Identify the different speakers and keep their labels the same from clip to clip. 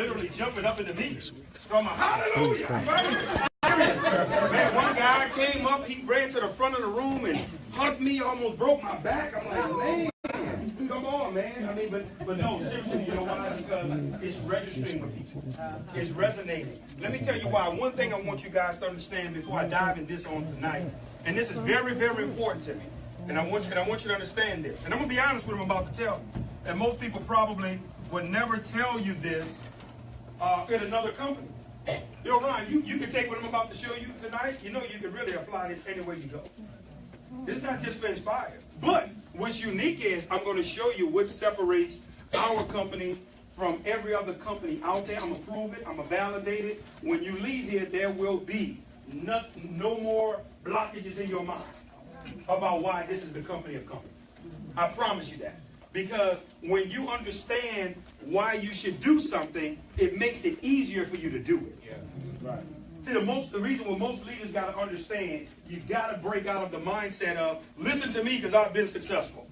Speaker 1: literally jumping up in the meeting. So I'm like, hallelujah. Man, one guy came up, he ran to the front of the room and hugged me, almost broke my back. I'm like, man, come on, man. I mean, but no, seriously, you know why? Because it's registering with people. It's resonating. Let me tell you why. One thing I want you guys to understand before I dive in this on tonight, and this is very, very important to me. And I want you to understand this. And I'm going to be honest with them about to tell you. And most people probably would never tell you this in another company. You know, Ryan, you can take what I'm about to show you tonight. You know you can really apply this anywhere you go. It's not just for Inspire. But what's unique is I'm going to show you what separates our company from every other company out there. I'm going to prove it. I'm going to validate it. When you leave here, there will be no more blockages in your mind about why this is the company of companies. I promise you that. Because when you understand why you should do something, it makes it easier for you to do it. Yeah. Right. See, the reason what most leaders got to understand, you got to break out of the mindset of, listen to me because I've been successful.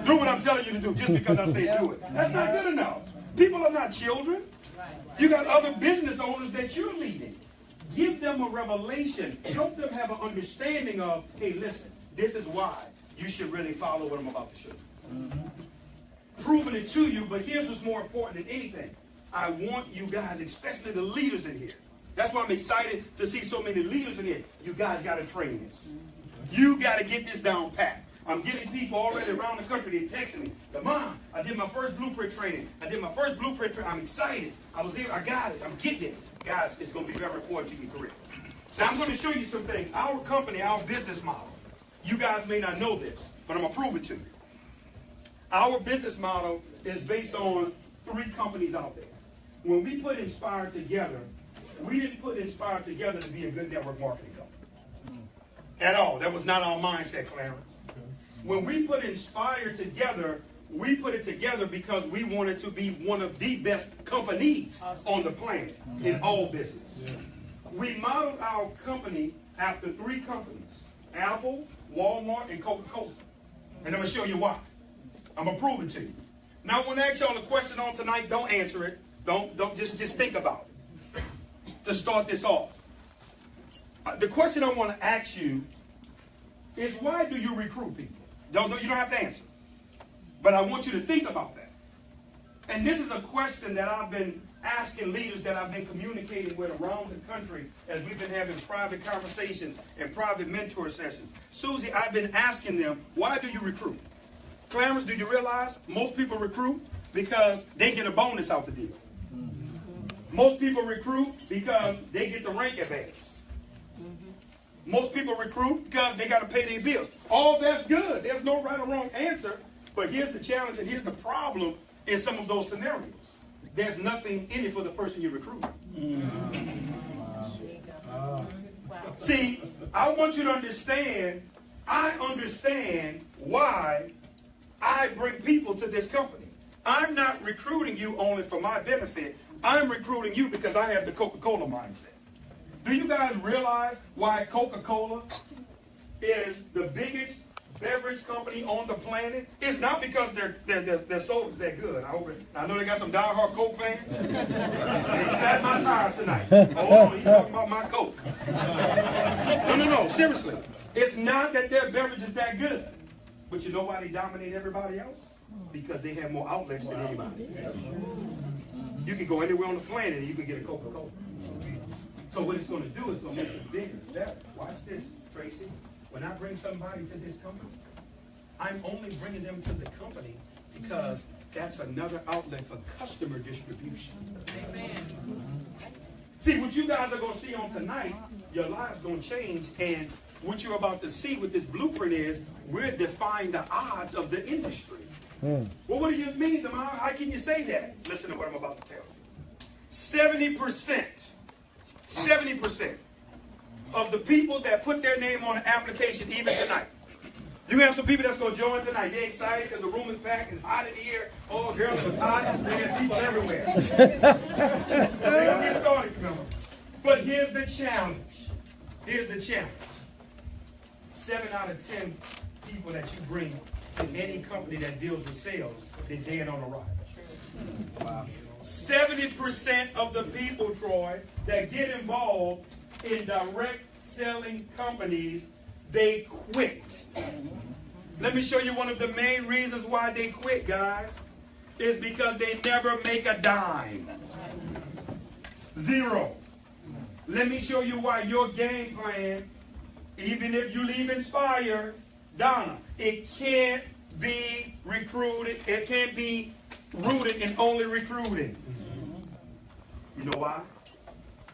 Speaker 1: Do what I'm telling you to do just because I say do it. That's not good enough. People are not children. You got other business owners that you're leading. Give them a revelation. Help them have an understanding of, hey, listen, this is why you should really follow what I'm about to show you. Proving it to you, but here's what's more important than anything. I want you guys, especially the leaders in here. That's why I'm excited to see so many leaders in here. You guys got to train this. You got to get this down pat. I'm getting people already around the country. They're texting me. Mom, I did my first blueprint training. I'm excited. I was there. I got it. I'm getting it. Guys, it's going to be very important to your career. Now, I'm going to show you some things. Our company, our business model. You guys may not know this, but I'm going to prove it to you. Our business model is based on 3 companies out there. When we put Inspire together, we didn't put Inspire together to be a good network marketing company. At all. That was not our mindset, Clarence. When we put Inspire together, we put it together because we wanted to be one of the best companies on the planet in all business. We modeled our company after 3 companies, Apple, Walmart, and Coca-Cola. And I'm going to show you why. I'm going to prove it to you. Now, when I ask y'all a question on tonight, don't answer it. Don't just think about it. To start this off. The question I want to ask you is, why do you recruit people? You don't have to answer. But I want you to think about that. And this is a question that I've been asking leaders that I've been communicating with around the country as we've been having private conversations and private mentor sessions. Susie, I've been asking them, why do you recruit? Clarence, do you realize most people recruit because they get a bonus out the deal? Most people recruit because they get the rank advance. Most people recruit because they got to pay their bills. All that's good. There's no right or wrong answer. But here's the challenge and here's the problem in some of those scenarios. There's nothing in it for the person you recruit. See, I want you to understand, I understand why I bring people to this company. I'm not recruiting you only for my benefit. I'm recruiting you because I have the Coca-Cola mindset. Do you guys realize why Coca-Cola is the biggest beverage company on the planet? It's not because their soda's that good. I know they got some diehard Coke fans. They flat my tires tonight. Oh, he's talking about my Coke. No, seriously. It's not that their beverage is that good. But you know why they dominate everybody else? Because they have more outlets than anybody. You can go anywhere on the planet and you can get a Coca-Cola. So what it's going to do is going to make it bigger, better. Watch this, Tracy. When I bring somebody to this company, I'm only bringing them to the company because that's another outlet for customer distribution. Amen. See, what you guys are going to see on tonight, your lives going to change, and what you're about to see with this blueprint is we're defying the odds of the industry. Well, what do you mean, Demar? How can you say that? Listen to what I'm about to tell you. 70% of the people that put their name on an application even tonight. You have some people that's going to join tonight. They're excited because the room is packed. It's hot in here. Oh, girl, it's hot. They have people everywhere. They're going to get started, remember. But here's the challenge. Here's the challenge. 7 out of 10 people that you bring in any company that deals with sales, they're dead on arrival. Wow. 70% of the people, Troy, that get involved in direct selling companies, they quit. Let me show you one of the main reasons why they quit, guys. Is because they never make a dime. Zero. Let me show you why your game plan, even if you leave Inspire, Donna, it can't be recruited. It can't be rooted in only recruiting. You know why?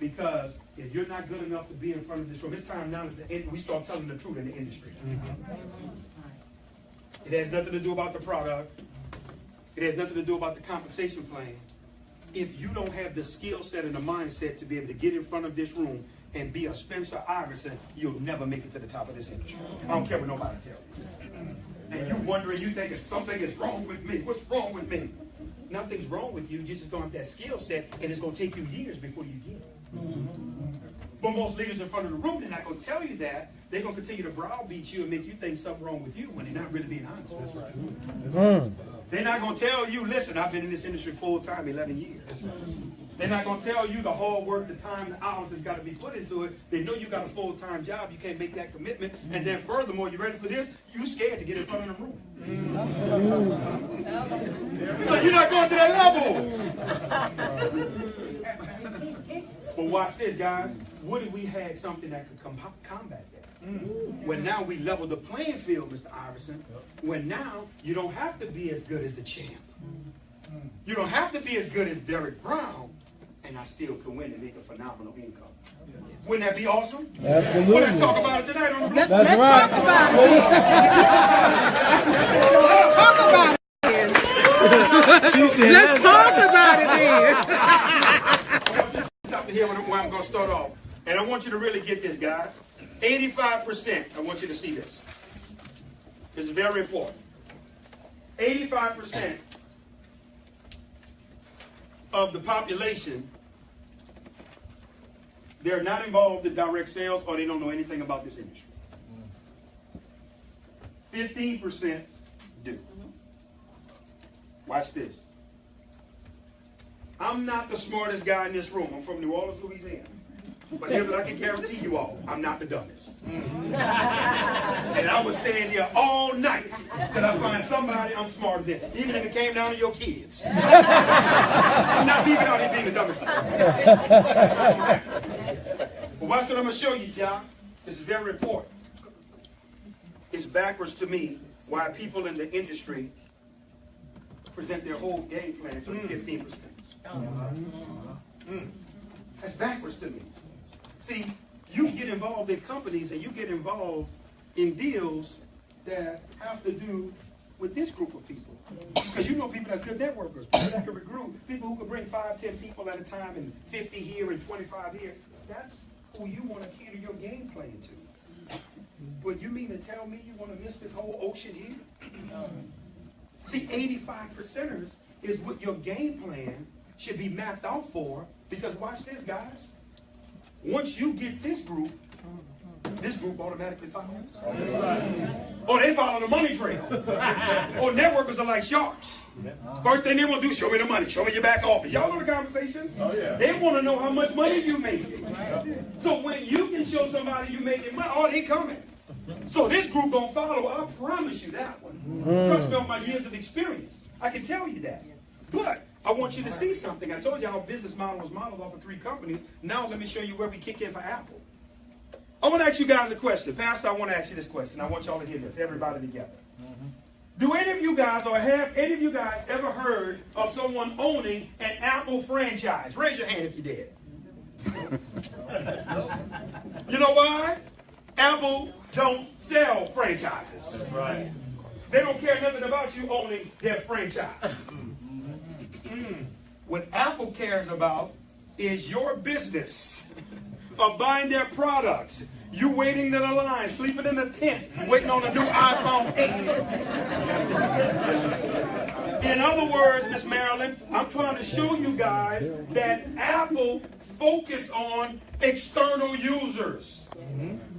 Speaker 1: Because if you're not good enough to be in front of this room, it's time now that we start telling the truth in the industry. It has nothing to do about the product. It has nothing to do about the compensation plan. If you don't have the skill set and the mindset to be able to get in front of this room and be a Spencer Iverson, you'll never make it to the top of this industry. I don't care what nobody tells you. And you're wondering, you think something is wrong with me. What's wrong with me? Nothing's wrong with you. You just don't have that skill set, and it's going to take you years before you get it. But most leaders in front of the room, they're not going to tell you that. They're going to continue to browbeat you and make you think something wrong with you when they're not really being honest with you. They're not going to tell you, listen, I've been in this industry full time, 11 years. They're not going to tell you the hard work, the time, the hours that's got to be put into it. They know you got a full-time job. You can't make that commitment. And then furthermore, you ready for this? You scared to get in front of the room. So you're not going to that level. But watch this, guys. What if we had something that could combat that? When now we level the playing field, Mr. Iverson. When now you don't have to be as good as the champ. You don't have to be as good as Derek Brown, and I still can win and make a phenomenal income. Wouldn't that be awesome?
Speaker 2: Absolutely.
Speaker 1: Well, let's talk about it tonight on the group.
Speaker 2: That's right.
Speaker 3: Talk about it.
Speaker 2: She said,
Speaker 3: Let's talk about it then.
Speaker 1: I want you to see something here where I'm going to start off. And I want you to really get this, guys. 85%, I want you to see this. This is very important. 85% of the population, they're not involved in direct sales or they don't know anything about this industry. 15% do. Watch this. I'm not the smartest guy in this room. I'm from New Orleans, Louisiana. But here's what I can guarantee you all. I'm not the dumbest. And I would stand here all night till I find somebody I'm smarter than. Even if it came down to your kids. I'm not leaving out here being the dumbest. But watch what I'm going to show you, John. This is very important. It's backwards to me why people in the industry present their whole game plan for 15%. That's backwards to me. See, you get involved in companies and you get involved in deals that have to do with this group of people. Because you know people that's good networkers, people that can recruit, people who can bring 5, 10 people at a time and 50 here and 25 here. That's who you want to cater your game plan to. But you mean to tell me you want to miss this whole ocean here? See, 85%ers is what your game plan should be mapped out for. Because watch this, guys. Once you get this group automatically follows. Or they follow the money trail. Or networkers are like sharks. First thing they want to do, show me the money, show me your back office. Y'all know the conversations? Oh, yeah. They want to know how much money you making. So when you can show somebody you making money, oh, they coming. So this group gonna follow. I promise you that one. Trust me on my years of experience. I can tell you that. But I want you to see something. I told you our business model was modeled off of 3 companies. Now let me show you where we kick in for Apple. I want to ask you guys a question. Pastor, I want to ask you this question. I want y'all to hear this. Everybody together. Do any of you guys or have any of you guys ever heard of someone owning an Apple franchise? Raise your hand if you did. You know why? Apple don't sell franchises. That's right. They don't care nothing about you owning their franchise. What Apple cares about is your business of buying their products. You waiting in the line, sleeping in a tent, waiting on a new iPhone 8. In other words, Miss Marilyn, I'm trying to show you guys that Apple focus on external users.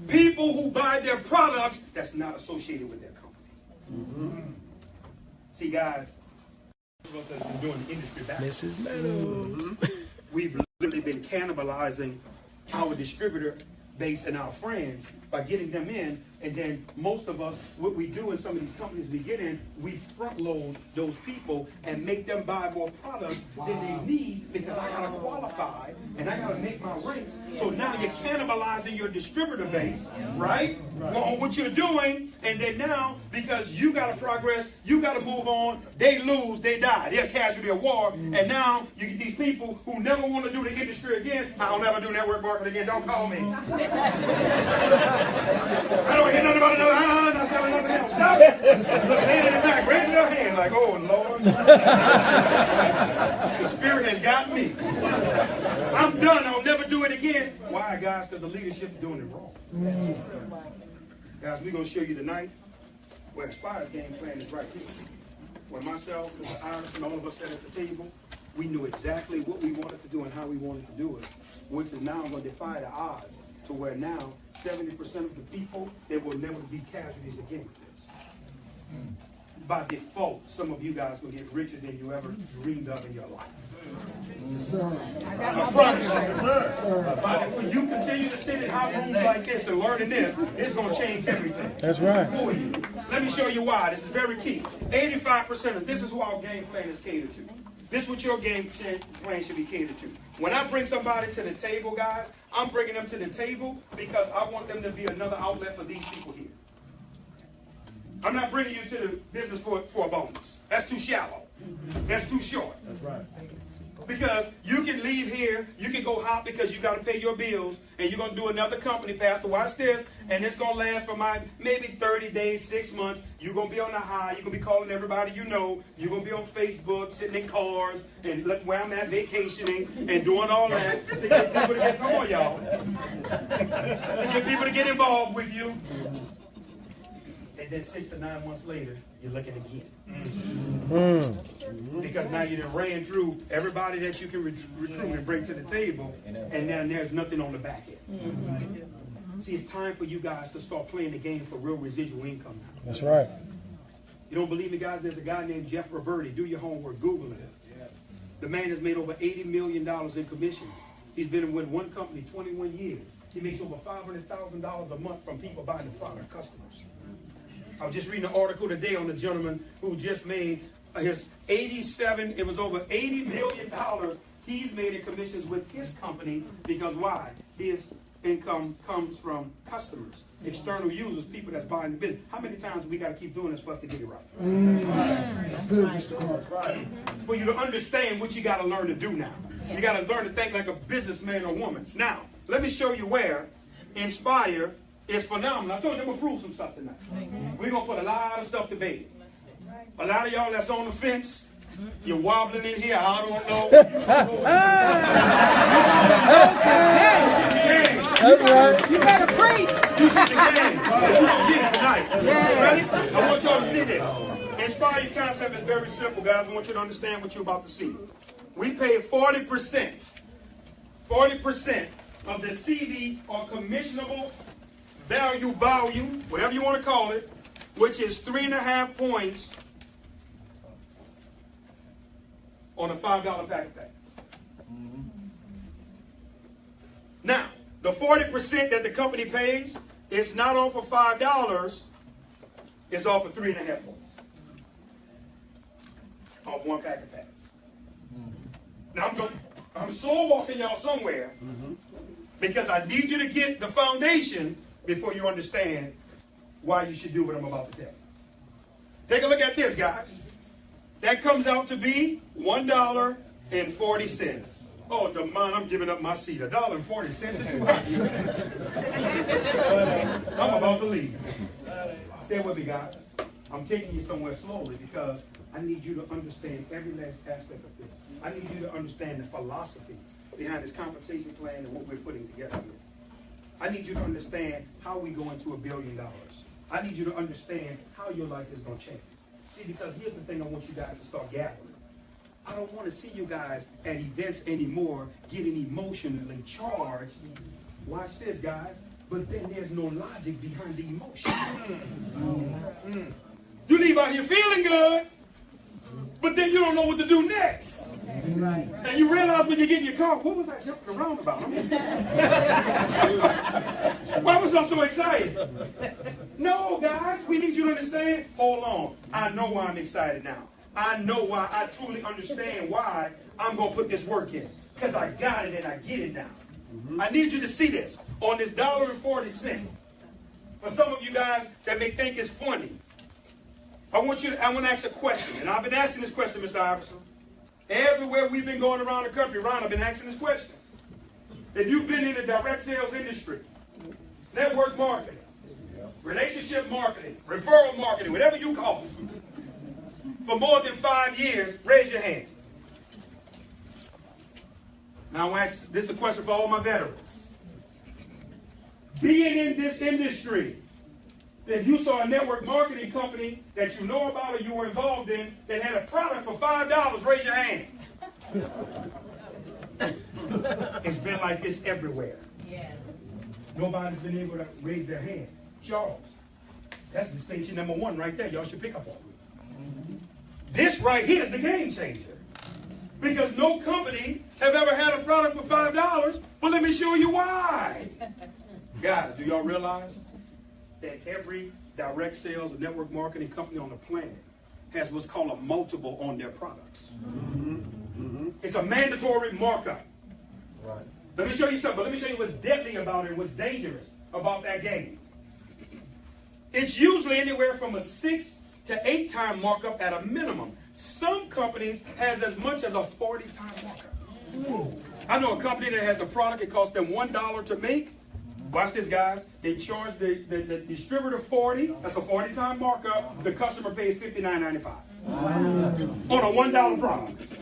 Speaker 1: People who buy their products that's not associated with their company. See, guys, of us that's been doing the industry back.
Speaker 2: Mrs. Meadows.
Speaker 1: We've literally been cannibalizing our distributor base and our friends by getting them in, and then most of us, what we do in some of these companies we get in, we front load those people and make them buy more products than they need because I gotta qualify and I gotta make my ranks. So now you're cannibalizing your distributor base, right? Well, on what you're doing, and then now because you gotta progress, you gotta move on, they lose, they die, they're a casualty of war, and now you get these people who never want to do the industry again. I'll never do network marketing again. Don't call me. I don't hear nothing about another. Not selling nothing else. Stop it. Look, hand in the back, raise your hand like, oh Lord. The spirit has got me. I'm done. I'll never do it again. Why, guys? Because the leadership is doing it wrong. Guys, we're going to show you tonight where Inspire's game plan is right here. When myself, Mr. Iris, and all of us sat at the table, we knew exactly what we wanted to do and how we wanted to do it, which is now going to defy the odds to where now 70% of the people, they will never be casualties against this. By default, some of you guys will get richer than you ever dreamed of in your life.
Speaker 4: Yes, sir.
Speaker 1: I promise you. But when you continue to sit in hot rooms like this and learning this, it's going to change everything.
Speaker 2: That's right.
Speaker 1: For you. Let me show you why. This is very key. 85% of this is who our game plan is catered to. This is what your game plan should be catered to. When I bring somebody to the table, guys, I'm bringing them to the table because I want them to be another outlet for these people here. I'm not bringing you to the business for a bonus. That's too shallow. That's too short. That's right. Because you can leave here, you can go hop because you got to pay your bills, and you're going to do another company, Pastor, watch this, and it's going to last for maybe 30 days, 6 months. You're going to be on the high. You're going to be calling everybody you know. You're going to be on Facebook, sitting in cars, and look where I'm at, vacationing, and doing all that to get people to get, come on, y'all, to get people to get involved with you. And then 6 to 9 months later, you're looking again. Because now you done ran through everybody that you can recruit and bring to the table, and now there's nothing on the back end. See, it's time for you guys to start playing the game for real residual income now.
Speaker 2: That's right.
Speaker 1: You don't believe me, guys? There's a guy named Jeff Roberti. Do your homework. Google it. The man has made over $80 million in commissions. He's been with one company 21 years. He makes over $500,000 a month from people buying the product, customers. I was just reading an article today on a gentleman who just made his it was over $80 million he's made in commissions with his company because why? His income comes from customers, external users, people that's buying the business. How many times we got to keep doing this for us to get it right?
Speaker 4: That's good, Mr. Clark.
Speaker 1: For you to understand what you got to learn to do now. You got to learn to think like a businessman or woman. Now, let me show you where Inspire is phenomenal. I told you I'm going to prove some stuff tonight. We're going to put a lot of stuff to bed. A lot of y'all that's on the fence, you're wobbling in here, I don't know.
Speaker 2: That's right.
Speaker 3: You better preach.
Speaker 1: You should be game. But you're going to get it tonight. Ready? I want y'all to see this. Inspire concept is very simple, guys. I want you to understand what you're about to see. We pay 40% of the CV or commissionable value, whatever you want to call it, which is 3.5 points on a $5 pack of packs. Now, the 40% that the company pays is not off of $5, it's off of 3.5 points. Off one pack of packs. Now, I'm slow walking y'all somewhere because I need you to get the foundation before you understand why you should do what I'm about to tell you. Take a look at this, guys. That comes out to be $1.40. Oh, the man, I'm giving up my seat. $1.40 is too high. I'm about to leave. Stay with me, guys. I'm taking you somewhere slowly because I need you to understand every last aspect of this. I need you to understand the philosophy behind this compensation plan and what we're putting together here. I need you to understand how we go into $1 billion. I need you to understand how your life is going to change. See, because here's the thing I want you guys to start gathering. I don't want to see you guys at events anymore getting emotionally charged. Watch this, guys. But then there's no logic behind the emotion. You leave out here feeling good. But then you don't know what to do next. And you realize when you get in your car, what was I jumping around about? Why was I so excited? No, guys, we need you to understand. Hold on. I know why I'm excited now. I know why. I truly understand why I'm going to put this work in. Because I got it and I get it now. I need you to see this on this $1.40. For some of you guys that may think it's funny, I want to ask a question. And I've been asking this question, Mr. Iverson. Everywhere we've been going around the country, Ron, I've been asking this question. If you've been in the direct sales industry, network marketing, relationship marketing, referral marketing, whatever you call it, for more than 5 years, raise your hand. Now, this is a question for all my veterans. Being in this industry, if you saw a network marketing company that you know about or you were involved in that had a product for $5, raise your hand. It's been like this everywhere. Yeah. Nobody's been able to raise their hand. Charles, that's distinction number 1 right there. Y'all should pick up on it. This right here is the game changer. Because no company have ever had a product for $5, but let me show you why. Guys, do y'all realize that every direct sales or network marketing company on the planet has what's called a multiple on their products? It's a mandatory markup. Right. Let me show you something. Let me show you what's deadly about it and what's dangerous about that game. It's usually anywhere from a 6 to 8 time markup at a minimum. Some companies has as much as a 40-time markup. I know a company that has a product, it costs them $1 to make. Watch this, guys. They charge the distributor $40. That's a 40-time markup. The customer pays $59.95 on a $1 product.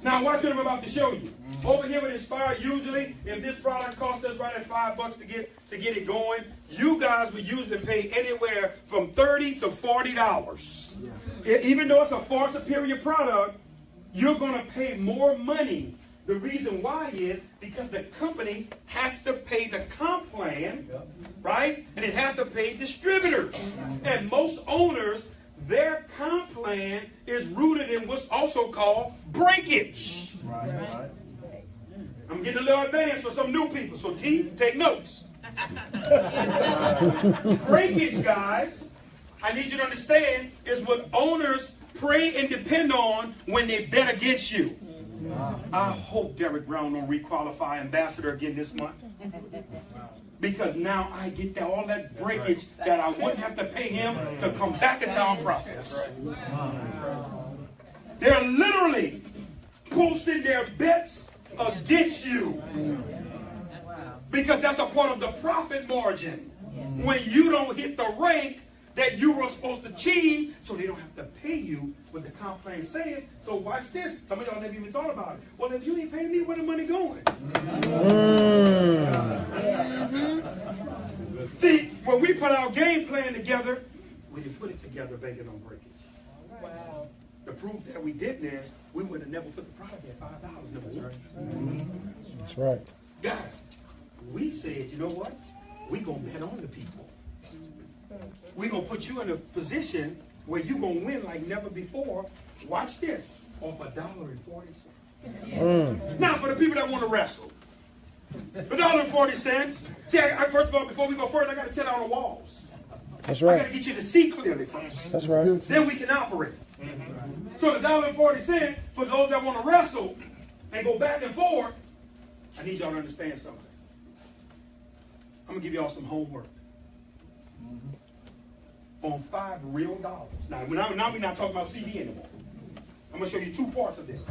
Speaker 1: Now, watch what I'm about to show you. Over here with Inspire, usually, if this product costs us right at $5 to get it going, you guys would usually pay anywhere from $30 to $40. Even though it's a far superior product, you're going to pay more money. The reason why is because the company has to pay the comp plan, right? And it has to pay distributors. And most owners, their comp plan is rooted in what's also called breakage. Right. I'm getting a little advanced for some new people, so T, take notes. Breakage, guys, I need you to understand, is what owners pray and depend on when they bet against you. I hope Derek Brown don't requalify ambassador again this month. Because now I get all that breakage that I wouldn't have to pay him to come back into our profits. They're literally posting their bets against you. Because that's a part of the profit margin. When you don't hit the rank that you were supposed to achieve, so they don't have to pay you what the comp plan says. So watch this. Some of y'all never even thought about it. Well, if you ain't paying me, where the money going? See, when we put our game plan together, we didn't put it together banking on breakage. Wow. The proof that we didn't is we would have never put the product at $5.
Speaker 4: That's right.
Speaker 1: Guys, we said, you know what? We're going to bet on the people. We're going to put you in a position where you're going to win like never before. Watch this. Off $1.40. Now, for the people that want to wrestle, $1.40. See, first of all, before we go further, I got to tell out on the walls.
Speaker 4: That's right.
Speaker 1: I got to get you to see clearly first.
Speaker 4: That's right.
Speaker 1: Then we can operate. So the $1.40, for those that want to wrestle and go back and forth, I need y'all to understand something. I'm going to give y'all some homework. On $5 real. Now we're not talking about CD anymore. I'm going to show you 2 parts of this.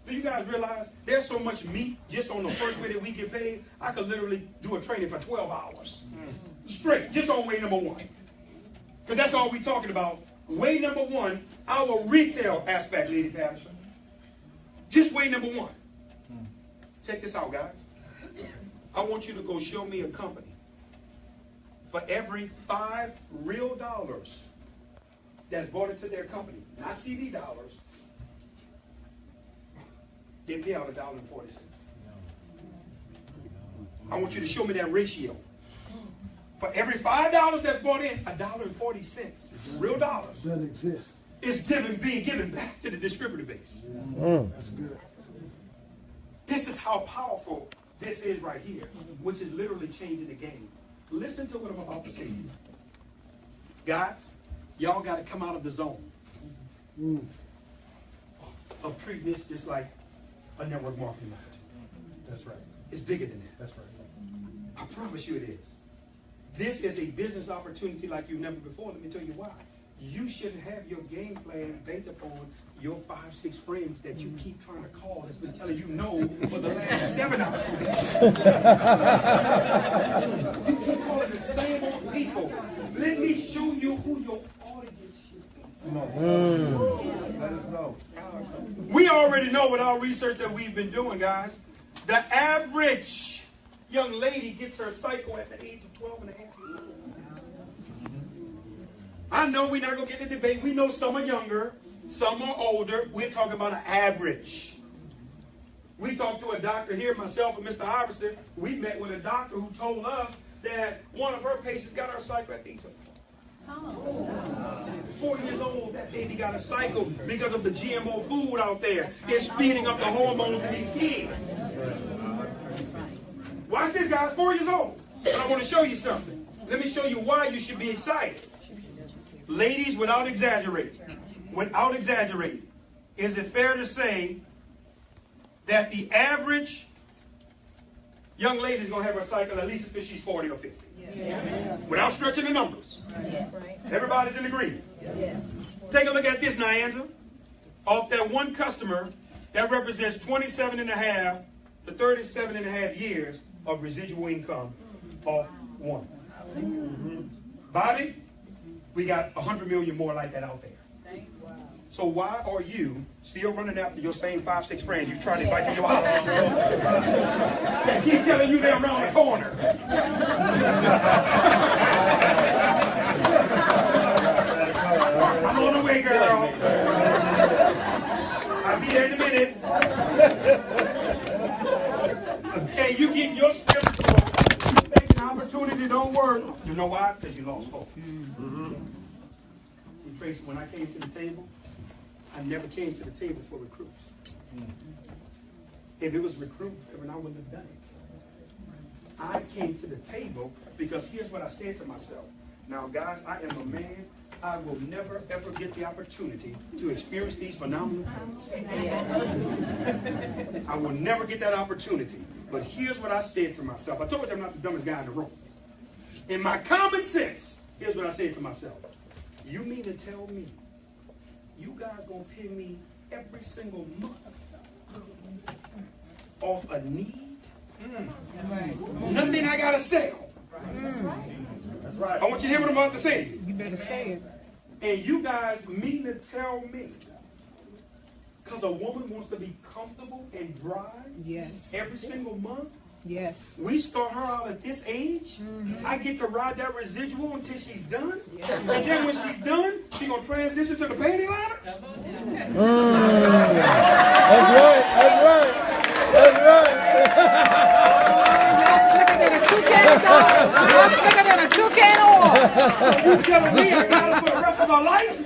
Speaker 1: Do you guys realize there's so much meat just on the first way that we get paid? I could literally do a training for 12 hours. Straight, just on way number 1. Because that's all we're talking about. Way number 1, our retail aspect, Lady Patterson. Just way number 1. Check this out, guys. I want you to go show me a company. For every $5 real that's brought into their company, not CD dollars, they pay out $1.40. I want you to show me that ratio. For every $5 that's brought in, $1.40, real dollars.
Speaker 4: That exists.
Speaker 1: is being given back to the distributor base.
Speaker 4: That's good.
Speaker 1: This is how powerful this is right here, which is literally changing the game. Listen to what I'm about to say. Guys, y'all got to come out of the zone of treating this just like a network marketing opportunity.
Speaker 4: That's right.
Speaker 1: It's bigger than that.
Speaker 4: That's right.
Speaker 1: I promise you it is. This is a business opportunity like you've never before. Let me tell you why. You shouldn't have your game plan based upon your 5-6 friends that you keep trying to call that's been telling you no for the last 7 hours. You keep calling the same old people. Let me show you who your audience should be.
Speaker 4: Let us know.
Speaker 1: We already know with our research that we've been doing, guys, the average young lady gets her cycle at the age of 12 and a half years old. I know we're not going to get the debate. We know some are younger, some are older. We're talking about an average. We talked to a doctor here, myself and Mr. Iverson. We met with a doctor who told us that one of her patients got her cycle at the age of 4 years old. That baby got a cycle because of the GMO food out there. It's speeding up the hormones in these kids. Watch this, guys. 4 years old. And I want to show you something. Let me show you why you should be excited. Ladies, without exaggerating, is it fair to say that the average young lady is going to have her cycle at least until she's 40 or 50? Yeah. Without stretching the numbers. Yeah. Everybody's in agreement. Yes. Take a look at this, Nyanja. Off that one customer, that represents 27.5 to 37.5 years of residual income off one. Bobby, we got 100 million more like that out there. So why are you still running after your same 5-6 friends you try to invite to your house? That keep telling you they're around the corner. I'm on the way, girl. I'll be there in a minute. And you get your spiritual, you think an opportunity don't work. You know why? Because you lost hope. See, Tracy, when I came to the table, I never came to the table for recruits. If it was recruits, then I wouldn't have done it. I came to the table because here's what I said to myself. Now, guys, I am a man. I will never, ever get the opportunity to experience these phenomenal things. I will never get that opportunity. But here's what I said to myself. I told you I'm not the dumbest guy in the room. In my common sense, here's what I said to myself. You mean to tell me you guys gonna pay me every single month off a need? Nothing I gotta sell.
Speaker 4: That's right.
Speaker 1: I want you to hear what I'm about to say.
Speaker 3: You better say it.
Speaker 1: And you guys mean to tell me, because a woman wants to be comfortable and dry every single month, we start her out at this age, I get to ride that residual until she's done, and then when she's done, she's going to transition to the panty liners?
Speaker 2: That's right. That's right. That's right.
Speaker 3: That's bigger than a toucan oil.
Speaker 1: So you telling me I got her for the rest of her life?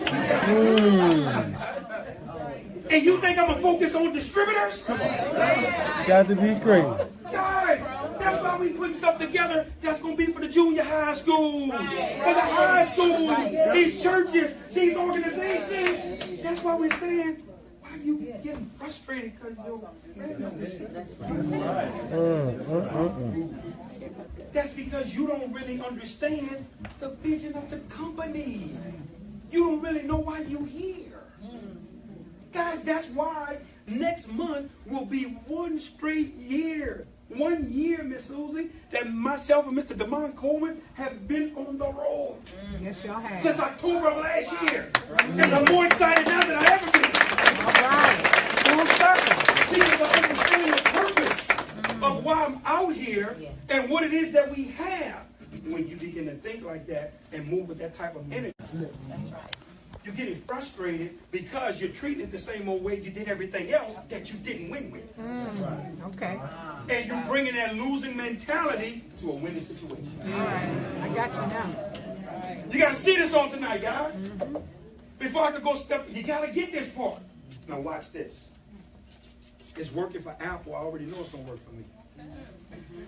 Speaker 1: And you think I'm going to focus on distributors?
Speaker 2: Got to be crazy.
Speaker 1: Guys, that's why we put stuff together that's going to be for the junior high schools, for the high schools, these churches, these organizations. That's why we're saying, why are you getting frustrated because your That's because you don't really understand the vision of the company. You don't really know why you're here. Guys, that's why next month will be one straight year. 1 year, Miss Susie, that myself and Mr. Damon Coleman have been on the road.
Speaker 3: Yes, y'all have.
Speaker 1: Since October of last year. And I'm more excited now than I ever been.
Speaker 3: All right. Full circle.
Speaker 1: Because I understand the purpose of why I'm out here and what it is that we have. When you begin to think like that and move with that type of energy. That's right. You're getting frustrated because you're treating it the same old way you did everything else that you didn't win with.
Speaker 3: Okay.
Speaker 1: And you're bringing that losing mentality to a winning situation.
Speaker 3: All right. I got you now.
Speaker 1: You got to see this on tonight, guys. Before I could go step, you got to get this part. Now watch this. It's working for Apple. I already know it's going to work for me.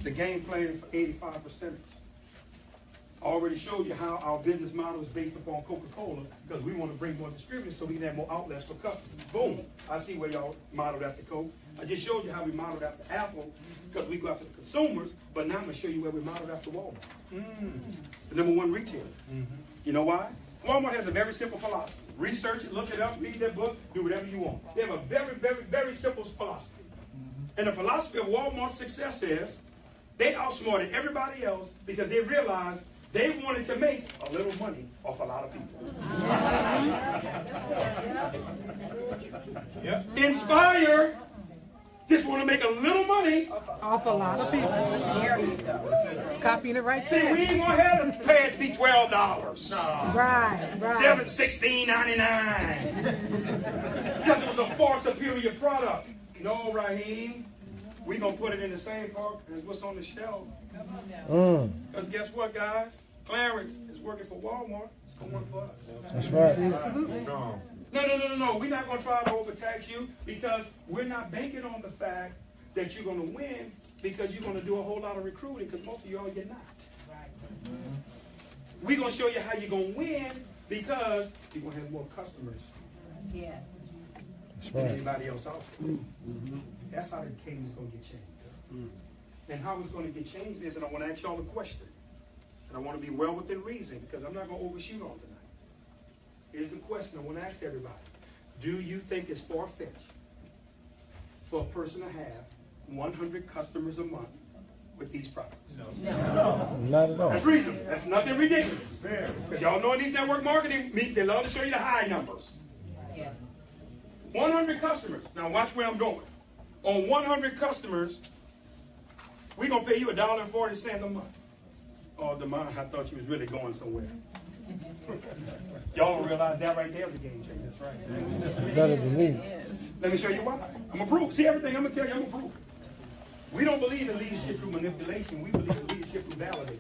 Speaker 1: The game plan is for 85%. I already showed you how our business model is based upon Coca-Cola because we want to bring more distributors so we can have more outlets for customers. Boom. I see where y'all modeled after Coke. I just showed you how we modeled after Apple because we go after the consumers, but now I'm going to show you where we modeled after Walmart. The #1 retailer. You know why? Walmart has a very simple philosophy. Research it, look it up, read their book, do whatever you want. They have a very, very, very simple philosophy. And the philosophy of Walmart's success is they outsmarted everybody else because they realized they wanted to make a little money off a lot of people. Inspire just want to make a little money
Speaker 3: Off a lot of people. There you go. Copying it right
Speaker 1: See,
Speaker 3: there.
Speaker 1: we ain't gonna have the pads be $12.
Speaker 3: Right, right.
Speaker 1: $16.99. Because it was a far superior product. No, Raheem. We gonna put it in the same part as what's on the shelf. Because guess what, guys? Clarence is working for Walmart. It's gonna work for us.
Speaker 2: That's right.
Speaker 3: Absolutely.
Speaker 1: No. We're not going to try to overtax you because we're not banking on the fact that you're going to win because you're going to do a whole lot of recruiting because most of y'all, you're not. We're going to show you how you're going to win because you're going to have more customers than anybody else out there. That's how the game is going to get changed. And how it's going to get changed is, and I want to ask y'all a question. And I want to be well within reason because I'm not going to overshoot on tonight. Here's the question I want to ask everybody. Do you think it's far-fetched for a person to have 100 customers a month with these products?
Speaker 2: No. Not at all.
Speaker 1: That's reasonable. That's nothing ridiculous. Because y'all know in these network marketing meetings, they love to show you the high numbers. 100 customers. Now watch where I'm going. On 100 customers, we're going to pay you $1.40 a month. Oh, Demond, I thought you was really going somewhere. Y'all don't realize that right there is a game changer. That's right.
Speaker 2: You better believe.
Speaker 1: Let me show you why. I'm going to prove. See everything I'm going to tell you, I'm going to prove. We don't believe in leadership through manipulation. We believe in leadership through validation.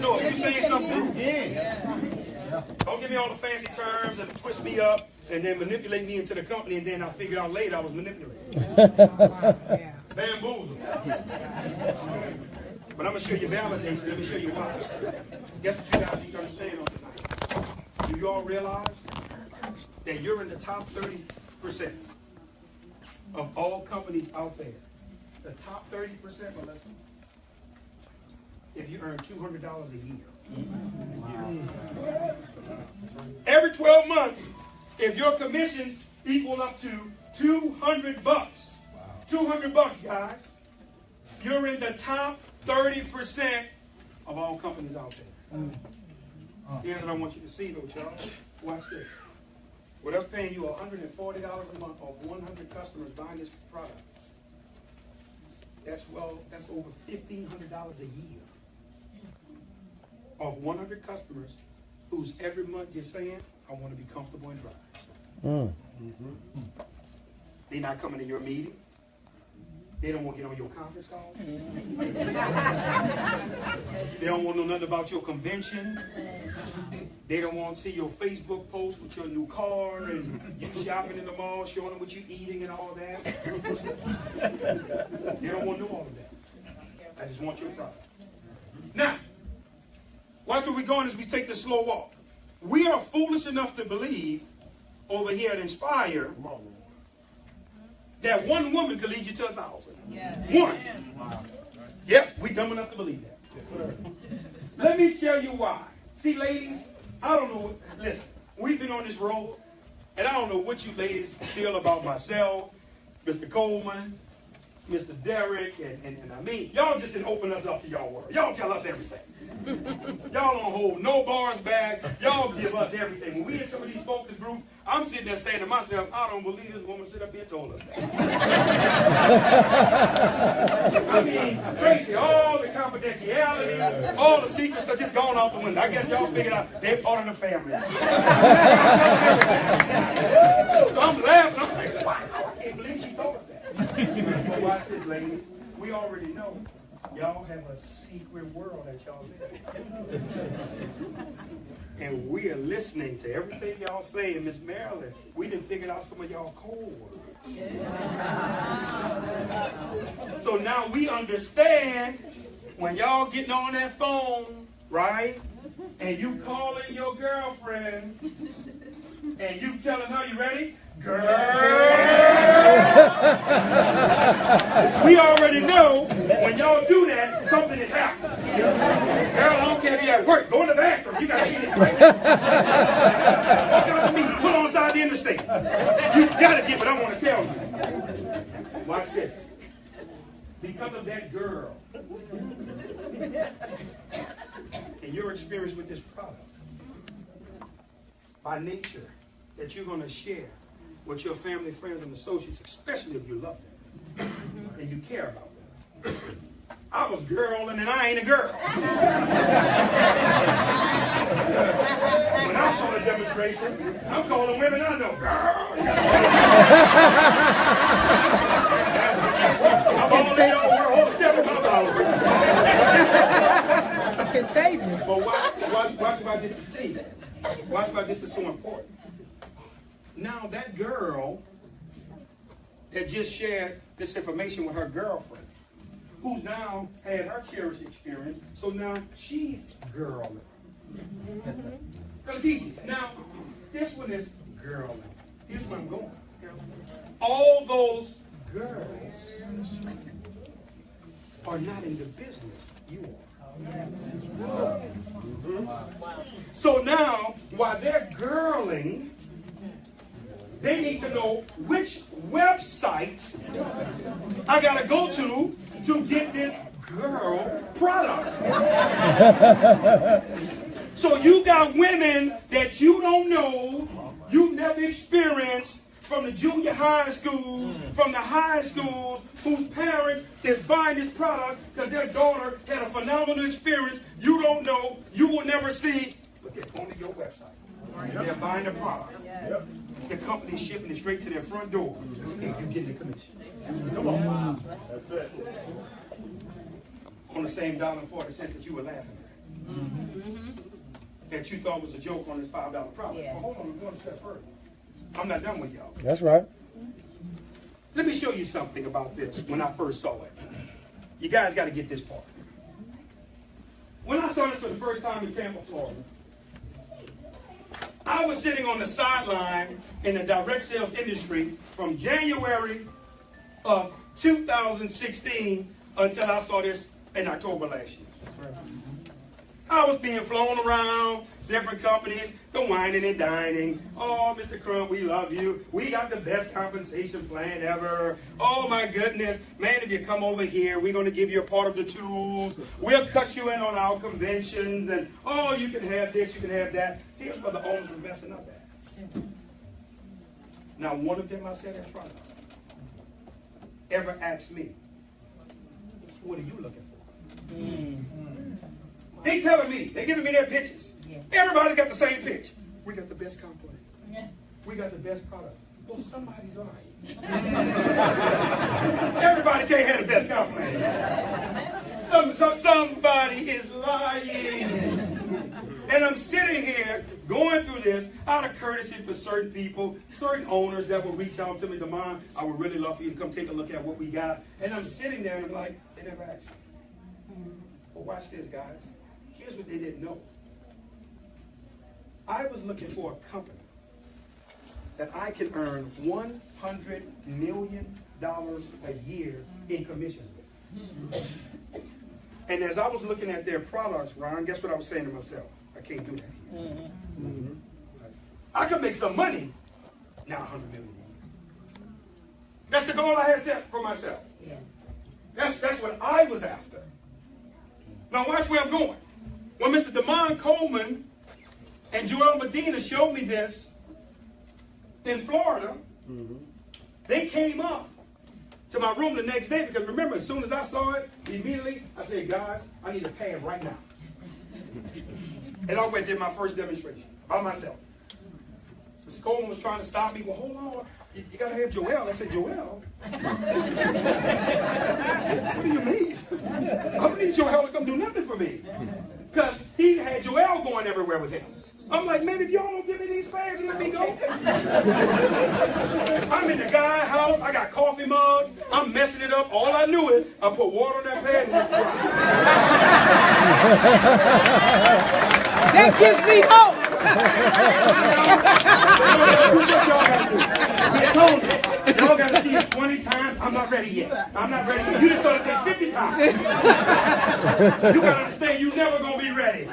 Speaker 1: No, if you're saying something, prove. Don't give me all the fancy terms and twist me up and then manipulate me into the company and then I figured out later I was manipulated. Bamboozle. But I'm going to show you validation. Let me show you why. Guess what you guys need to understand on tonight? Do you all realize that you're in the top 30% of all companies out there? The top 30%, Melissa, if you earn $200 a year. Every 12 months, if your commissions equal up to $200, $200, guys, you're in the top 30% of all companies out there. Here's what I want you to see, though, Charles. Watch this. With us paying you $140 a month of 100 customers buying this product, that's over $1,500 a year of 100 customers who's every month just saying, I want to be comfortable and drive. They're not coming to your meeting. They don't want to get on your conference call. They don't want to know nothing about your convention. They don't want to see your Facebook post with your new car and you shopping in the mall, showing them what you're eating and all that. They don't want to know all of that. I just want your product. Now, watch where we're going as we take this slow walk. We are foolish enough to believe over here at Inspire that one woman could lead you to 1,000. One. Yep, we dumb enough to believe that. Let me tell you why. See, ladies, I don't know. Listen, we've been on this road, and I don't know what you ladies feel about myself, Mr. Coleman, Mr. Derrick, and I mean, y'all just didn't open us up to y'all world. Y'all tell us everything. Y'all don't hold no bars back. Y'all give us everything. When we in some of these focus groups, I'm sitting there saying to myself, I don't believe this woman sit up here and told us that. I mean, crazy. All the confidentiality, all the secret stuff just gone out the window. I guess y'all figured out they're part of the family. So I'm laughing. I'm like, wow, I can't believe she told us that. But watch this, ladies. We already know Y'all have a secret world that y'all live in. And we are listening to everything y'all say. And Miss Marilyn, we done figured out some of y'all code words. So now we understand when y'all getting on that phone, right? And you calling your girlfriend and you telling her, you ready? Girl. We already know when y'all do that, something is happening. Girl, I don't care if you at work. Go in the bathroom. You got to get it right now. Walk out to me. Pull on the side of the interstate. You got to get what I want to tell you. Watch this. Because of that girl and your experience with this product, by nature, that you're going to share with your family, friends, and associates, especially if you love them and you care about them. I was girling and I ain't a girl. When I saw the demonstration, I'm calling women I know. Girl. I'm all in y'all world, whole step of my followers.
Speaker 3: Contagious.
Speaker 1: But watch why this is key. Watch why this is so important. Now that girl that just shared this information with her girlfriend, who's now had her cherished experience, so now she's girling. Now, this one is girling. Here's where I'm going. All those girls are not in the business you are. So now, while they're girling, they need to know which website I got to go to get this girl product. So you got women that you don't know, you've never experienced, from the junior high schools, from the high schools, whose parents is buying this product because their daughter had a phenomenal experience. You don't know, you will never see, but they're going to your website. They're buying the product. The company's shipping it straight to their front door, and you get the commission. Come on. That's it. On the same $1.40 that you were laughing at. That you thought was a joke on this $5 product. Yeah. Well, hold on, we're going to step further. I'm not done with y'all.
Speaker 2: That's right.
Speaker 1: Let me show you something about this when I first saw it. You guys got to get this part. When I saw this for the first time in Tampa, Florida, I was sitting on the sideline in the direct sales industry from January of 2016 until I saw this in October last year. I was being flown around different companies, the whining and dining. Oh, Mr. Crump, we love you. We got the best compensation plan ever. Oh, my goodness. Man, if you come over here, we're going to give you a part of the tools. We'll cut you in on our conventions. And, oh, you can have this, you can have that. Here's where the owners were messing up at. Now, one of them I said in front of ever asked me, what are you looking for? They telling me, they giving me their pitches. Everybody got the same pitch. We got the best company. We got the best product. Well, somebody's lying. Everybody can't have the best company. Somebody is lying. And I'm sitting here going through this out of courtesy for certain people, certain owners that will reach out to me, Damon, I would really love for you to come take a look at what we got. And I'm sitting there and I'm like, they never asked me. But watch this, guys. Here's what they didn't know. I was looking for a company that I can earn $100 million a year in commissions with. And as I was looking at their products, Ron, guess what I was saying to myself? I can't do that. I could make some money, not $100 million a year. That's the goal I had set for myself. That's what I was after. Now watch where I'm going. When Mr. Damon Coleman and Joel Medina showed me this in Florida, they came up to my room the next day because remember, as soon as I saw it, immediately I said, guys, I need a pad right now. And I went and did my first demonstration by myself. Mr. Coleman was trying to stop me. Well, hold on. You got to have Joel. I said, Joel? What do you mean? Joel to come do nothing for me. Because he had Joel going everywhere with him. I'm like, man, if y'all don't give me these bags, let me go. I'm in the guy's house. I got coffee mugs. I'm messing it up. All I knew is I put water on that pad and it
Speaker 3: That gives me hope.
Speaker 1: Y'all got to see it 20 times. I'm not ready yet. I'm not ready yet. You just saw the thing 50 times. You got to understand, you never going to be ready.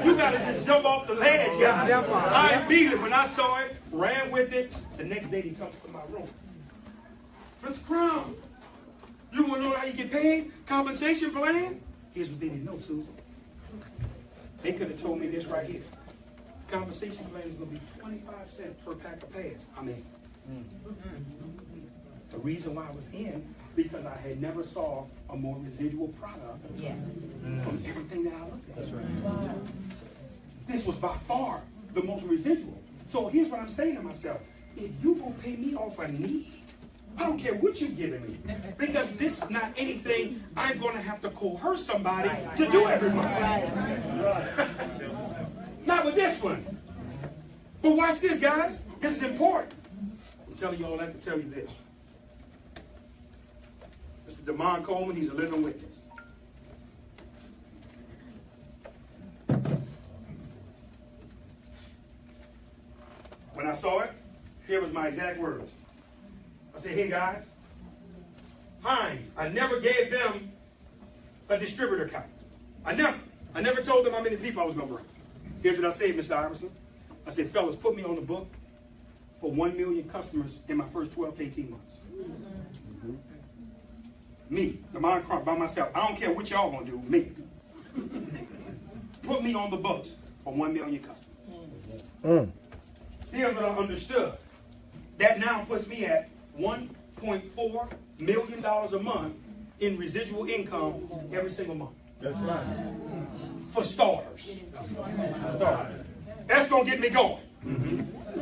Speaker 1: You got to just jump off the ledge, guys. I immediately, when I saw it, ran with it. The next day, he comes to my room. Mr. Crown, you want to know how you get paid? Compensation plan? Here's what they didn't know, Susan. They could have told me this right here. Compensation plan is going to be 25 cents per pack of pads. I'm in. The reason why I was in, because I had never saw a more residual product from everything that I looked at. That's right. This was by far the most residual. So here's what I'm saying to myself. If you going to pay me off a need, I don't care what you're giving me. Because this is not anything I'm going to have to coerce somebody to do every month. Not with this one. But watch this, guys. This is important. I'm telling you all that to tell you this. Mr. DeMond Coleman, he's a living witness. When I saw it, here was my exact words. I said, hey guys, Heinz, I never gave them a distributor count. I never told them how many people I was going to bring. Here's what I said, Mr. Iverson. I said, fellas, put me on the book for 1 million customers in my first 12 to 18 months. Me, DeMond Crump, by myself. I don't care what y'all gonna do, me. Put me on the books for 1 million customers. Here's what I understood. That now puts me at $1.4 million a month in residual income every single month.
Speaker 4: That's right.
Speaker 1: For starters. That's gonna get me going.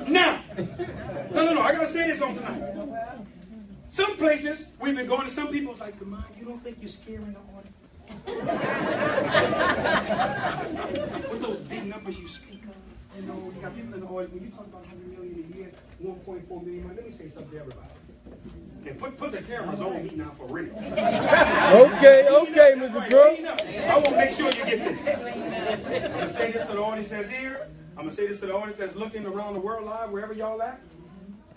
Speaker 1: Now, no, I gotta say this on tonight. Some places we've been going to, some people's like, DeMond, you don't think you're scaring the audience? With those big numbers you speak of, you know, you got people in the audience, when you talk about 100 million a year, 1.4 million, let me say something to everybody. Okay, put the cameras on me now for real.
Speaker 2: Okay, Mr. Crook.
Speaker 1: I want to make sure you get this. I'm going to say this to the audience that's here. I'm going to say this to the audience that's looking around the world live, wherever y'all at.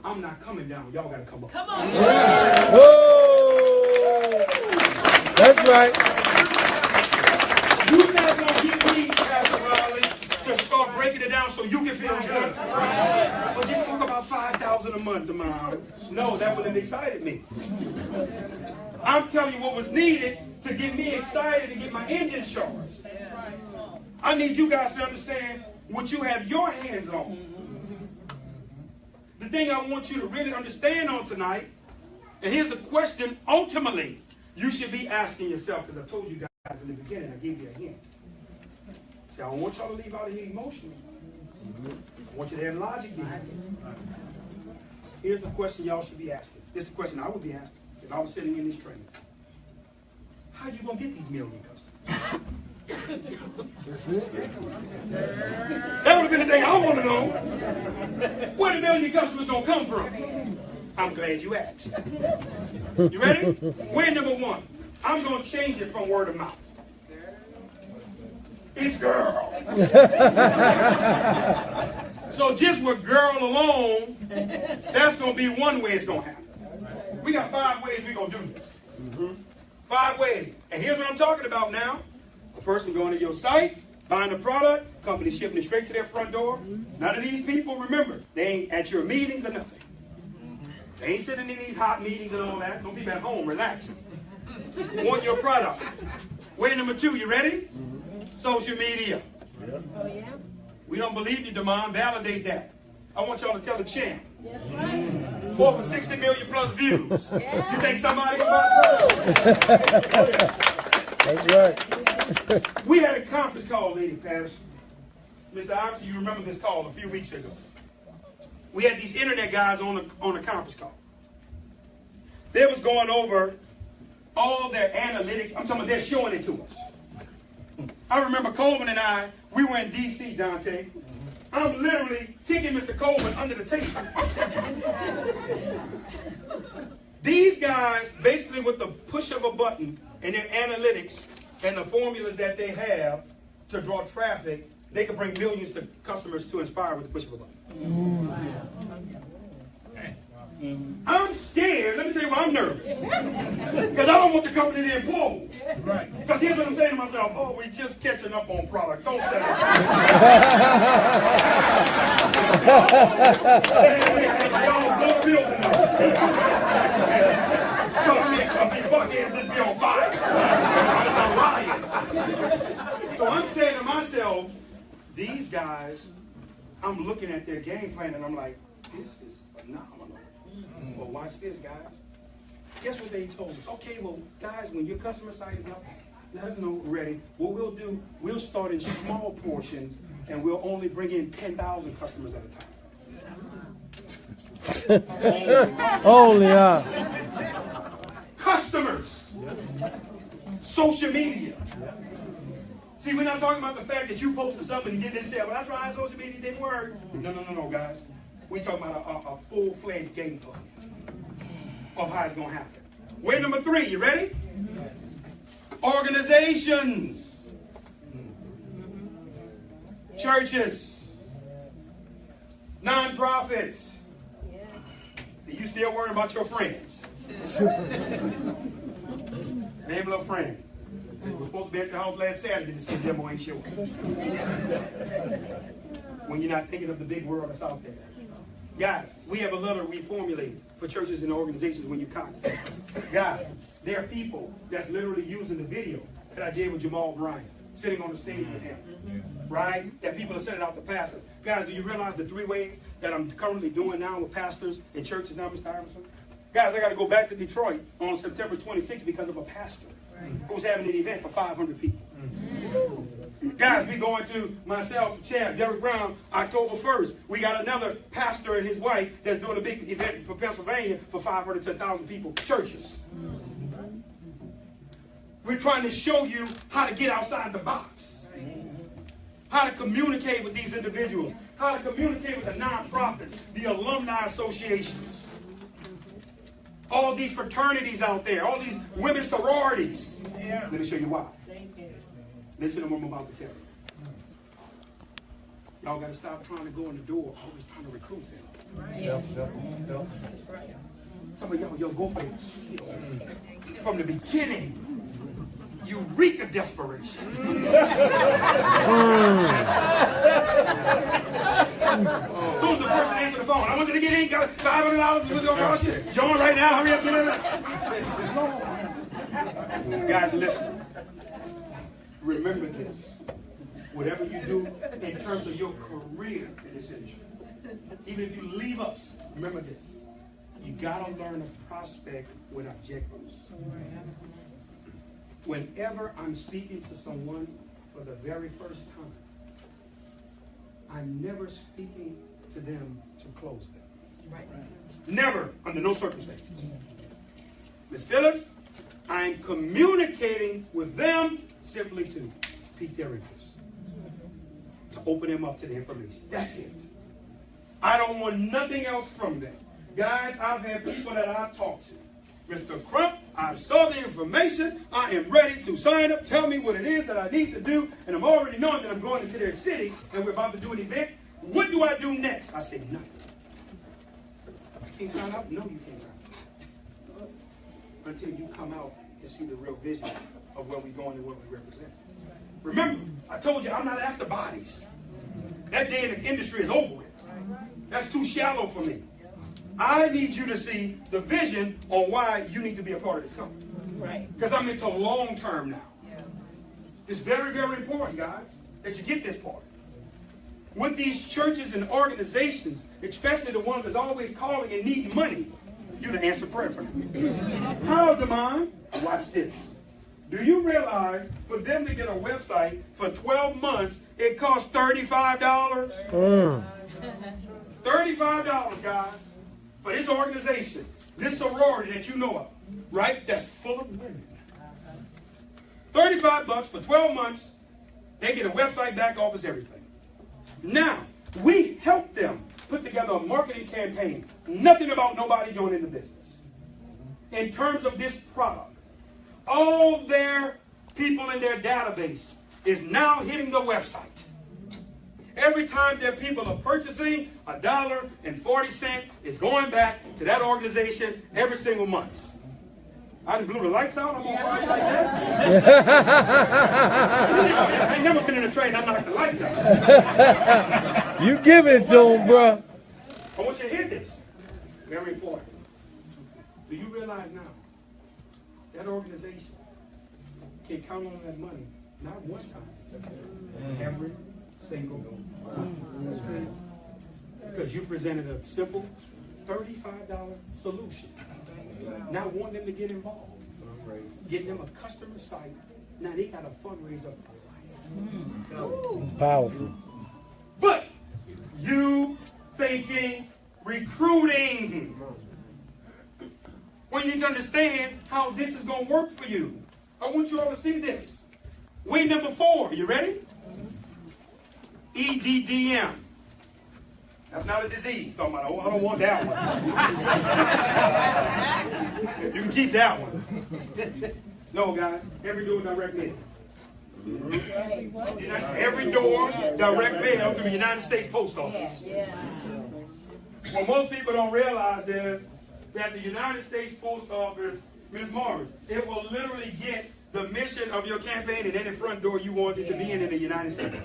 Speaker 1: I'm not coming down. Y'all got to come up. Come on.
Speaker 2: Whoa. That's right.
Speaker 1: You're not going to get me, Pastor Riley, to start breaking it down so you can feel good. But just talk about $5,000 a month, tomorrow. No, that wouldn't have excited me. I'm telling you what was needed to get me excited and get my engine charged. I need you guys to understand what you have your hands on. The thing I want you to really understand on tonight, and here's the question ultimately you should be asking yourself, because I told you guys in the beginning, I gave you a hint. See, I don't want y'all to leave out of here emotional. I want you to have logic behind it. Here's the question y'all should be asking. This is the question I would be asking if I was sitting in this training. How you going to get these million customers?
Speaker 4: That's it.
Speaker 1: That would have been the thing I want to know. Where the million customers going to come from? I'm glad you asked. You ready? Way number one. I'm going to change it from word of mouth. It's girl. So just with girl alone, that's going to be one way it's going to happen. We got 5 ways we're going to do this. 5 ways. And here's what I'm talking about now. A person going to your site, buying a product, company shipping it straight to their front door. None of these people, remember, they ain't at your meetings or nothing. They ain't sitting in these hot meetings and all that. Don't be at home relaxing. Want your product. Way number 2, you ready? Social media.
Speaker 3: Oh, yeah?
Speaker 1: We don't believe you, DeMond. Validate that. I want y'all to tell the champ. That's right. Over 60 million plus views. Yeah. You think somebody about
Speaker 2: That's right.
Speaker 1: We had a conference call, Lady Patterson. Mr. Iverson, you remember this call a few weeks ago. We had these internet guys on a conference call. They was going over all their analytics. I'm talking about they're showing it to us. I remember Coleman and I, we were in D.C., Dante. I'm literally kicking Mr. Coleman under the table. These guys, basically with the push of a button and their analytics and the formulas that they have to draw traffic, they can bring millions to customers to inspire with the push of a button. I'm scared. Let me tell you why I'm nervous. Because I don't want the company to implode. Right. Because here's what I'm saying to myself. Oh, we just catching up on product. Don't say that. Y'all don't build enough. Company buckheads just be on fire. It's a riot. So I'm saying to myself, these guys, I'm looking at their game plan and I'm like, this is phenomenal. Well, watch this, guys. Guess what they told us? Okay, well, guys, when your customer site is up, let us know we're ready. What we'll do, we'll start in small portions, and we'll only bring in 10,000 customers at a time.
Speaker 2: Holy
Speaker 1: Customers. Social media. See, we're not talking about the fact that you posted something and you didn't say, well, I tried social media, it didn't work. No, guys. We're talking about a full-fledged game plan of how it's going to happen. Way number 3, you ready? Organizations. Churches. Non-profits. See, you still worrying about your friends. Name of a friend. We're supposed to be at your house last Saturday to see the demo ain't showing. When you're not thinking of the big world that's out there. Guys, we have a letter we formulated for churches and organizations when you contact. Guys, there are people that's literally using the video that I did with Jamal Bryant, sitting on the stage with him, right? That people are sending out to pastors. Guys, do you realize the 3 ways that I'm currently doing now with pastors and churches now, Mr. Iverson? Guys, I got to go back to Detroit on September 26th because of a pastor who's having an event for 500 people. Guys, we going to myself, Chad, Derek Brown, October 1st. We got another pastor and his wife that's doing a big event for Pennsylvania for 500 to 1,000 people, churches. We're trying to show you how to get outside the box, how to communicate with these individuals, how to communicate with the nonprofits, the alumni associations, all these fraternities out there, all these women's sororities. Let me show you why. Listen to what I'm about to tell you. Y'all got to stop trying to go in the door, always trying to recruit them. Some of y'all go for it. From the beginning, you reek of desperation. Soon as the person answers the phone, I want you to get in, got $500 with your cost you. Join right now, hurry up, get in. Guys, listen. Remember this. Whatever you do in terms of your career in this industry, even if you leave us, remember this. You got to learn to prospect with objectives. Whenever I'm speaking to someone for the very first time, I'm never speaking to them to close them. Never, under no circumstances. Ms. Phyllis, I'm communicating with them simply to pique their interest, to open them up to the information. That's it. I don't want nothing else from them. Guys, I've had people that I've talked to. Mr. Crump, I saw the information. I am ready to sign up. Tell me what it is that I need to do. And I'm already knowing that I'm going into their city and we're about to do an event. What do I do next? I say nothing. I can't sign up? No, you can't sign up. Until you come out and see the real vision of where we're going and what we represent. Remember, I told you I'm not after bodies. That day in the industry is over with. That's too shallow for me. I need you to see the vision on why you need to be a part of this company. Because I'm into long term now. It's very, very important, guys, that you get this part. With these churches and organizations, especially the ones that's always calling and needing money, you to answer prayer for them. How, Damon? Watch this. Do you realize for them to get a website for 12 months, it costs $35? $35, guys, for this organization, this sorority that you know of. right? That's full of women. $35 for 12 months. They get a website, back office, everything. Now, we help them put together a marketing campaign. Nothing about nobody joining the business. In terms of this product, all their people in their database is now hitting the website. Every time their people are purchasing, $1.40 is going back to that organization every single month. I done blew the lights out. I'm gonna fight like that. I ain't never been in a train. I knocked the lights out.
Speaker 2: You giving it to him, bro.
Speaker 1: I want you to hear this. Very important. Do you realize now that organization can count on that money not one time, every single time? Because you presented a simple $35 solution. Now want them to get involved. Get them a customer site. Now they got a fundraiser for life.
Speaker 2: Powerful.
Speaker 1: But you thinking recruiting. Well, you need to understand how this is going to work for you. I want you all to see this. Way number 4. You ready? EDDM. That's not a disease. Talking about, oh, I don't want that one. You can keep that one. No, guys. Every door direct mail. Every door direct mail to the United States Post Office. What most people don't realize is that the United States Post Office, Ms. Morris, it will literally get the mission of your campaign in any front door you want it to be in the United States.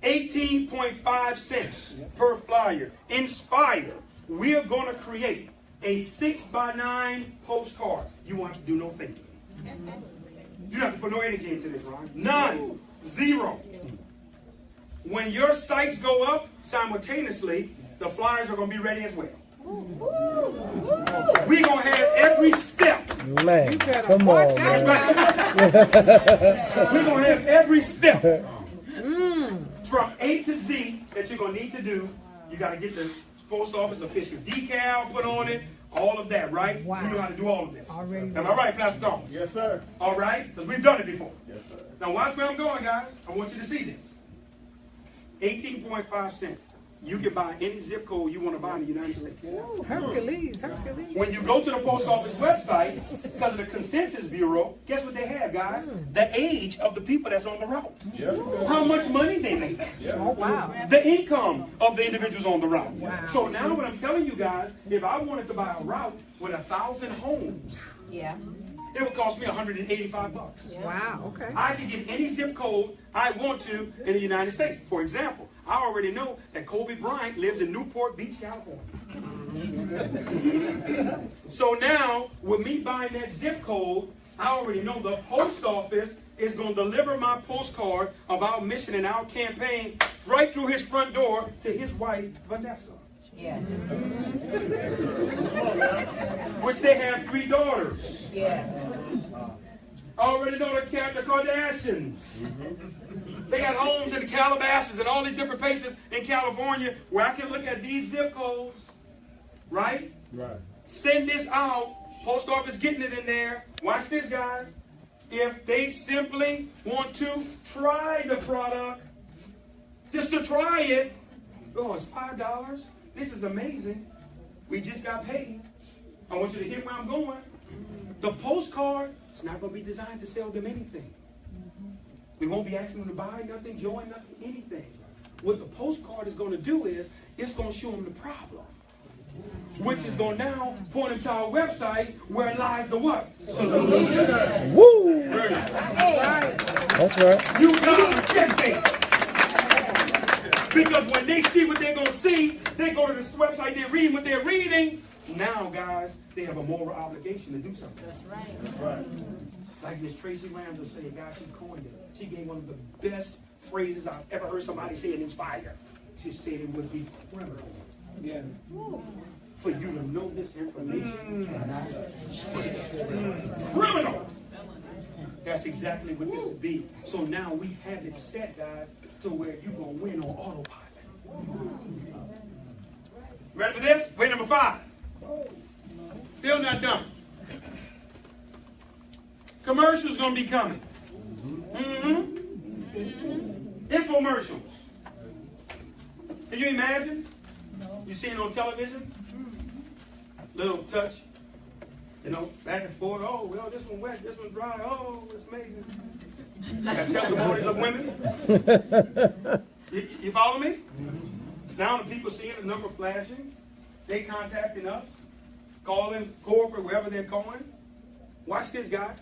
Speaker 1: 18.5 cents per flyer. Inspire. We are going to create a 6x9 postcard. You won't have to do no thinking. You don't have to put no energy into this, Ron. None. Zero. When your sites go up simultaneously, the flyers are going to be ready as well. We're going to have every step.
Speaker 2: Man, come on, man.
Speaker 1: We're going to have every step. From A to Z that you're going to need to do. You got to get the post office official decal put on it, all of that, right?
Speaker 3: Wow.
Speaker 1: You know how to do all of this.
Speaker 3: Already.
Speaker 1: Am I right, Pastor Thomas?
Speaker 4: Yes, sir.
Speaker 1: All right? Because we've done it before.
Speaker 4: Yes, sir.
Speaker 1: Now watch where I'm going, guys. I want you to see this. 18.5 cents. You can buy any zip code you want to buy in the United States.
Speaker 3: Hercules.
Speaker 1: When you go to the post office website, because of the Consensus Bureau, guess what they have, guys? The age of the people that's on the route.
Speaker 4: Yep.
Speaker 1: How much money they make.
Speaker 3: Oh, wow.
Speaker 1: The income of the individuals on the route.
Speaker 3: Wow.
Speaker 1: So now what I'm telling you guys, if I wanted to buy a route with 1,000 homes,
Speaker 3: Yeah.
Speaker 1: it would cost me $185.
Speaker 3: Wow. Okay.
Speaker 1: I can get any zip code I want to in the United States. For example, I already know that Kobe Bryant lives in Newport Beach, California. So now, with me buying that zip code, I already know the post office is going to deliver my postcard of our mission and our campaign right through his front door to his wife, Vanessa.
Speaker 3: Yeah.
Speaker 1: Which they have 3 daughters.
Speaker 3: Yeah.
Speaker 1: I already know the Kardashians. They got homes in the Calabasas and all these different places in California where I can look at these zip codes, right?
Speaker 4: Right.
Speaker 1: Send this out. Post office getting it in there. Watch this, guys. If they simply want to try the product, just to try it, oh, it's $5. This is amazing. We just got paid. I want you to hear where I'm going. The postcard is not going to be designed to sell them anything. We won't be asking them to buy nothing, join nothing, anything. What the postcard is going to do is, it's going to show them the problem. Which is going to now point them to our website where lies the what? Solution.
Speaker 2: Woo!
Speaker 3: Hey.
Speaker 2: That's right.
Speaker 1: You gotta check it. Because when they see what they're going to see, they go to this website, they read what they're reading. Now, guys, they have a moral obligation to do something.
Speaker 3: That's right.
Speaker 4: That's right.
Speaker 1: Like Miss Tracy Randall said, guys, she coined it. She gave one of the best phrases I've ever heard somebody say in Inspire. She said it would be criminal.
Speaker 4: Yeah.
Speaker 1: For you to know this information and not spread it. Criminal! That's exactly what this would be. So now we have it set, guys, to where you're going to win on autopilot. Ready for this? Way number 5. Still not done. Commercials gonna be coming. Infomercials. Can you imagine? You see it on television? Little touch. You know, back and forth. Oh, well, this one wet, this one dry. Oh, it's amazing. Got testimonies of women. You follow me? Now the people seeing the number flashing, they contacting us, calling corporate, wherever they're going. Watch this, guys.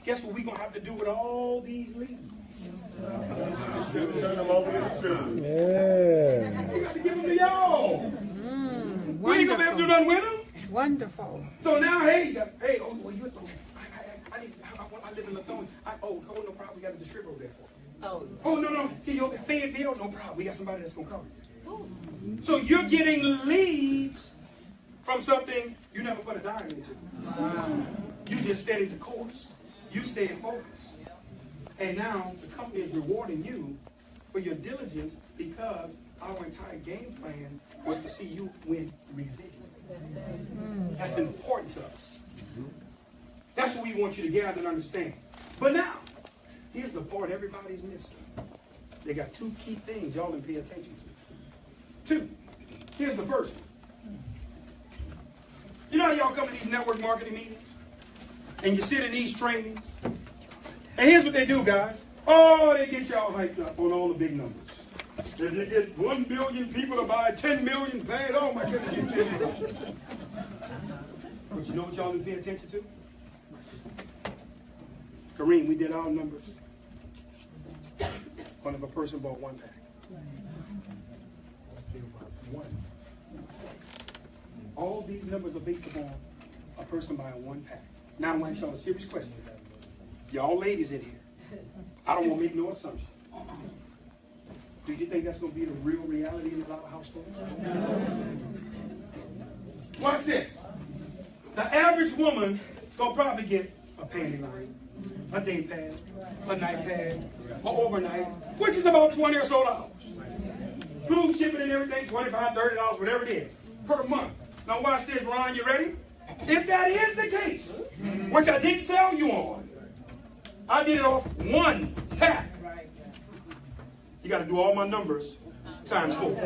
Speaker 1: Guess what we're going to have to do with all these leads?
Speaker 4: Turn them over to the distributor.
Speaker 2: Yeah.
Speaker 1: We got to give them to y'all. We ain't going to be able to do nothing with them.
Speaker 3: Wonderful.
Speaker 1: So now, hey, oh, well, I live in Lithone. Oh, no problem. We got a distributor there for you. Oh, no. Can you open Fayetteville? No problem. We got somebody that's going to cover you. So you're getting leads from something you never put a dime into. You just steadied the course. You stayed focused. And now the company is rewarding you for your diligence because our entire game plan was to see you win residual. That's important to us. That's what we want you to gather and understand. But now, here's the part everybody's missing. They got two key things y'all didn't pay attention to. Two. Here's the first one. You know how y'all come to these network marketing meetings? And you sit in these trainings? And here's what they do, guys. Oh, they get y'all hyped up on all the big numbers. If you get 1 billion people to buy 10 million bags, oh my goodness, you 10 million. But you know what y'all didn't pay attention to? Kareem, we did our numbers. One of a person bought 1 pack. One. All these numbers are based upon a person buying 1 pack. Now I'm going to ask y'all a serious question. Y'all ladies in here, I don't want to make no assumption. Do you think that's going to be the real reality in a lot of households? Watch this. The average woman going to probably get a panty line, a day pad, a night pad, an overnight, which is about $20 or so. Food, shipping and everything, $25, $30, whatever it is, per month. Now watch this, Ron, you ready? If that is the case, which I didn't sell you on, I did it off 1 pack. You got to do all my numbers times 4. You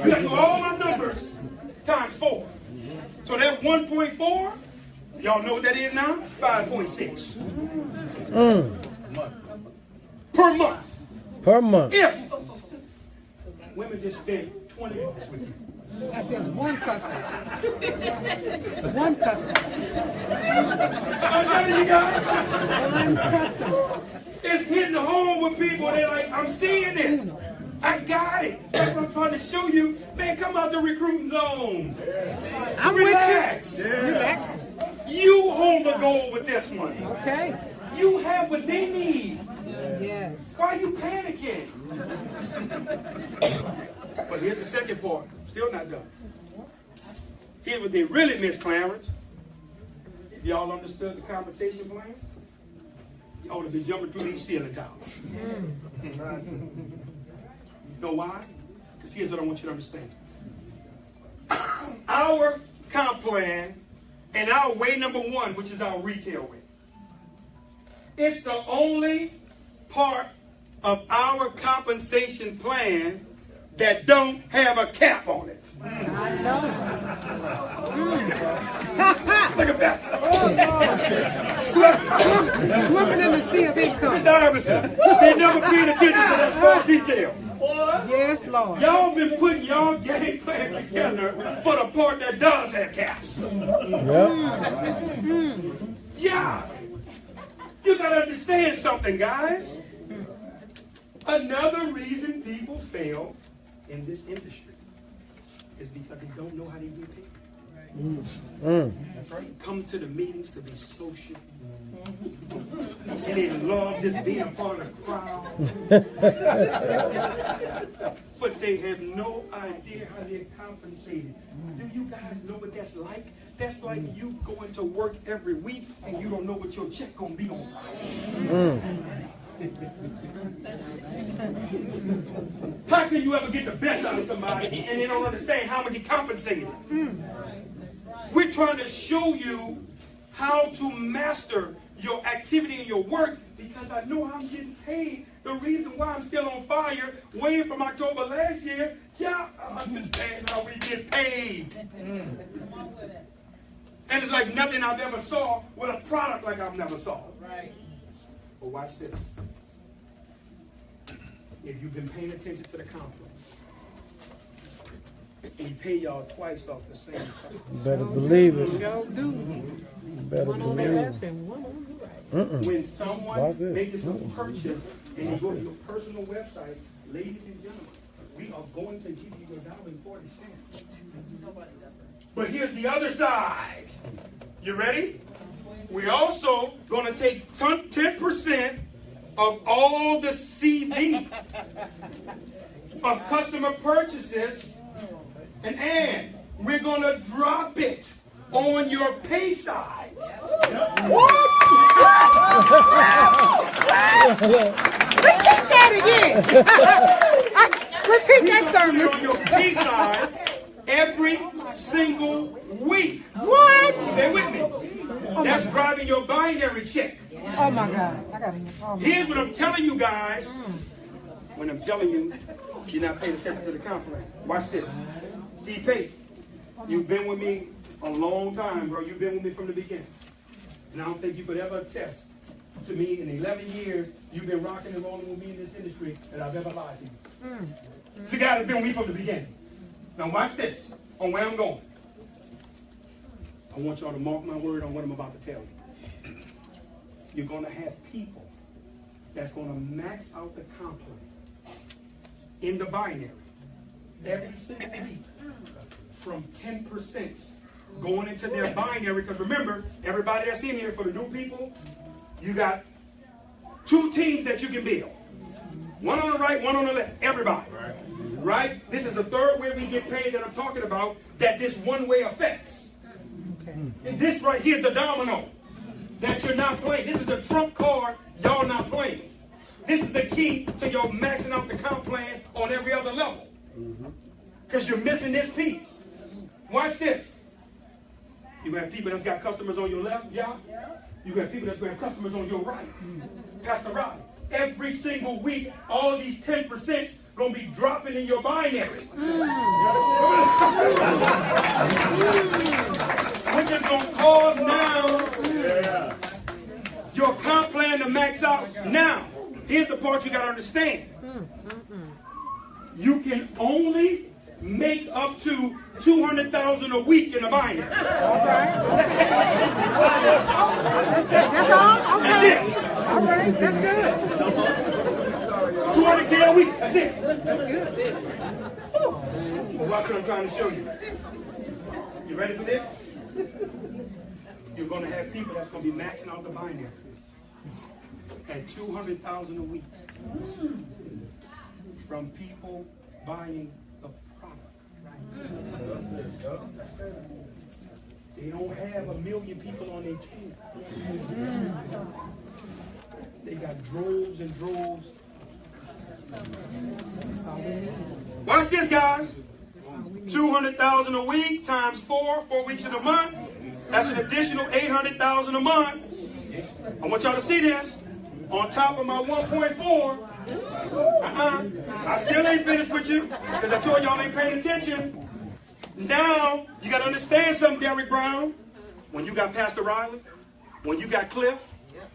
Speaker 1: got to do all my numbers times 4. So that 1.4, y'all know what that is now? 5.6. Per month.
Speaker 2: Per month.
Speaker 1: If women just spend $20 with you.
Speaker 3: That's just one customer. One customer.
Speaker 1: I'm telling you guys.
Speaker 3: One customer.
Speaker 1: It's hitting home with people. They're like, I'm seeing it. I got it. That's what I'm trying to show you. Man, come out the recruiting zone.
Speaker 3: I'm
Speaker 1: Relax.
Speaker 3: with you. Relax.
Speaker 1: You hold the goal with this one.
Speaker 3: Okay.
Speaker 1: You have what they need.
Speaker 3: Yes.
Speaker 1: Why are you panicking? But here's the second part. Still not done. Here's what they really miss, Clarence. If y'all understood the compensation plan, y'all would have been jumping through these ceiling towers. You know why? Because here's what I want you to understand. Our comp plan and our way number 1, which is our retail way, it's the only part of our compensation plan that don't have a cap on it.
Speaker 3: I know.
Speaker 1: Look at that.
Speaker 3: Oh, swimming in the sea of income.
Speaker 1: Mr. Iverson, they never paid attention to that small detail.
Speaker 3: Yes, Lord.
Speaker 1: Y'all been putting y'all game plan together for the part that does have caps. Yeah. You gotta understand something, guys. Another reason people fail in this industry is because they don't know how they get paid. That's right. Come to the meetings to be social. And they love just being a part of the crowd. But they have no idea how they're compensated. Do you guys know what that's like? That's like you going to work every week and you don't know what your check gonna be on Friday. How can you ever get the best out of somebody and they don't understand how to get compensated? We're trying to show you how to master your activity and your work, because I know I'm getting paid. The reason why I'm still on fire way from October last year, y'all understand how we get paid. And it's like nothing I've ever saw with a product like I've never saw.
Speaker 3: Right.
Speaker 1: But watch this. If you've been paying attention to the complex, we pay y'all twice off the same customer.
Speaker 2: Better believe it.
Speaker 3: Go do.
Speaker 2: Better
Speaker 3: One on the
Speaker 2: believe it.
Speaker 3: left and one on the right.
Speaker 1: When someone
Speaker 2: Watch this.
Speaker 1: makes a purchase and you go to your personal website, ladies and gentlemen, we are going to give you $1.40. But here's the other side. You ready? We're also going to take 10% of all the CV of customer purchases, and we're going to drop it on your pay side.
Speaker 3: Repeat that again. Repeat that sermon.
Speaker 1: On your pay side every single week.
Speaker 3: What?
Speaker 1: Stay with me. That's driving your binary check.
Speaker 3: Oh my God. I got it. Oh my
Speaker 1: Here's what I'm telling you guys. When I'm telling you, you're not paying attention to the compliment. Watch this. Steve Pace, you've been with me a long time, bro. You've been with me from the beginning. And I don't think you could ever attest to me in 11 years you've been rocking and rolling with me in this industry that I've ever lied to you. It's a guy that's been with me from the beginning. Now watch this on where I'm going. I want y'all to mark my word on what I'm about to tell you. You're going to have people that's going to max out the complement in the binary every single week from 10% going into their binary. Because remember, everybody that's in here, for the new people, you got two teams that you can build. One on the right, one on the left. Everybody. Right? This is the third way we get paid that I'm talking about, that this one way affects. And this right here, the domino that you're not playing. This is the trump card y'all not playing. This is the key to your maxing out the comp plan on every other level. Because you're missing this piece. Watch this. You have people that's got customers on your left, y'all. You have people that's going to have customers on your right. Pastor Rodney. Every single week, all of these 10% going to be dropping in your binary. Which is going to cause now your comp plan to max out. Now, here's the part you got to understand. You can only make up to $200,000 a week in the binary.
Speaker 3: That's all? Okay.
Speaker 1: That's it.
Speaker 3: All right. That's good.
Speaker 1: $200K a week. That's it.
Speaker 3: That's good.
Speaker 1: Well, watch what I'm trying to show you. You ready for this? You're going to have people that's going to be maxing out the binary at $200,000 a week from people buying the product. They don't have 1 million people on their team. They got droves and droves. Watch this, guys. 200,000 a week times 4 weeks in a month. That's an additional 800,000 a month. I want y'all to see this. On top of my 1.4. I still ain't finished with you because I told y'all ain't paying attention. Now you got to understand something, Derek Brown. When you got Pastor Riley, when you got Cliff,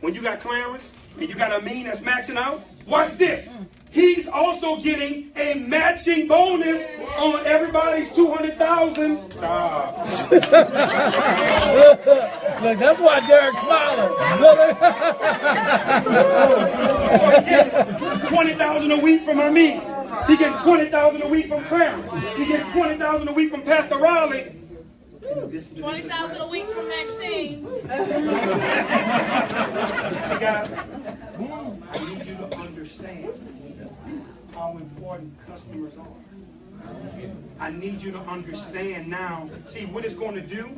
Speaker 1: when you got Clarence, and you got Amin that's maxing out. Watch this. He's also getting a matching bonus on everybody's 200,000.
Speaker 2: Look, that's why Derek's smiling.
Speaker 1: $20,000 a week from Amin. He gets $20,000 a week from Clarence. He gets $20,000 a week from Pastor Riley.
Speaker 5: $20,000 a week from Maxine.
Speaker 1: See, guys, I need you to understand how important customers are. I need you to understand now. See, what it's going to do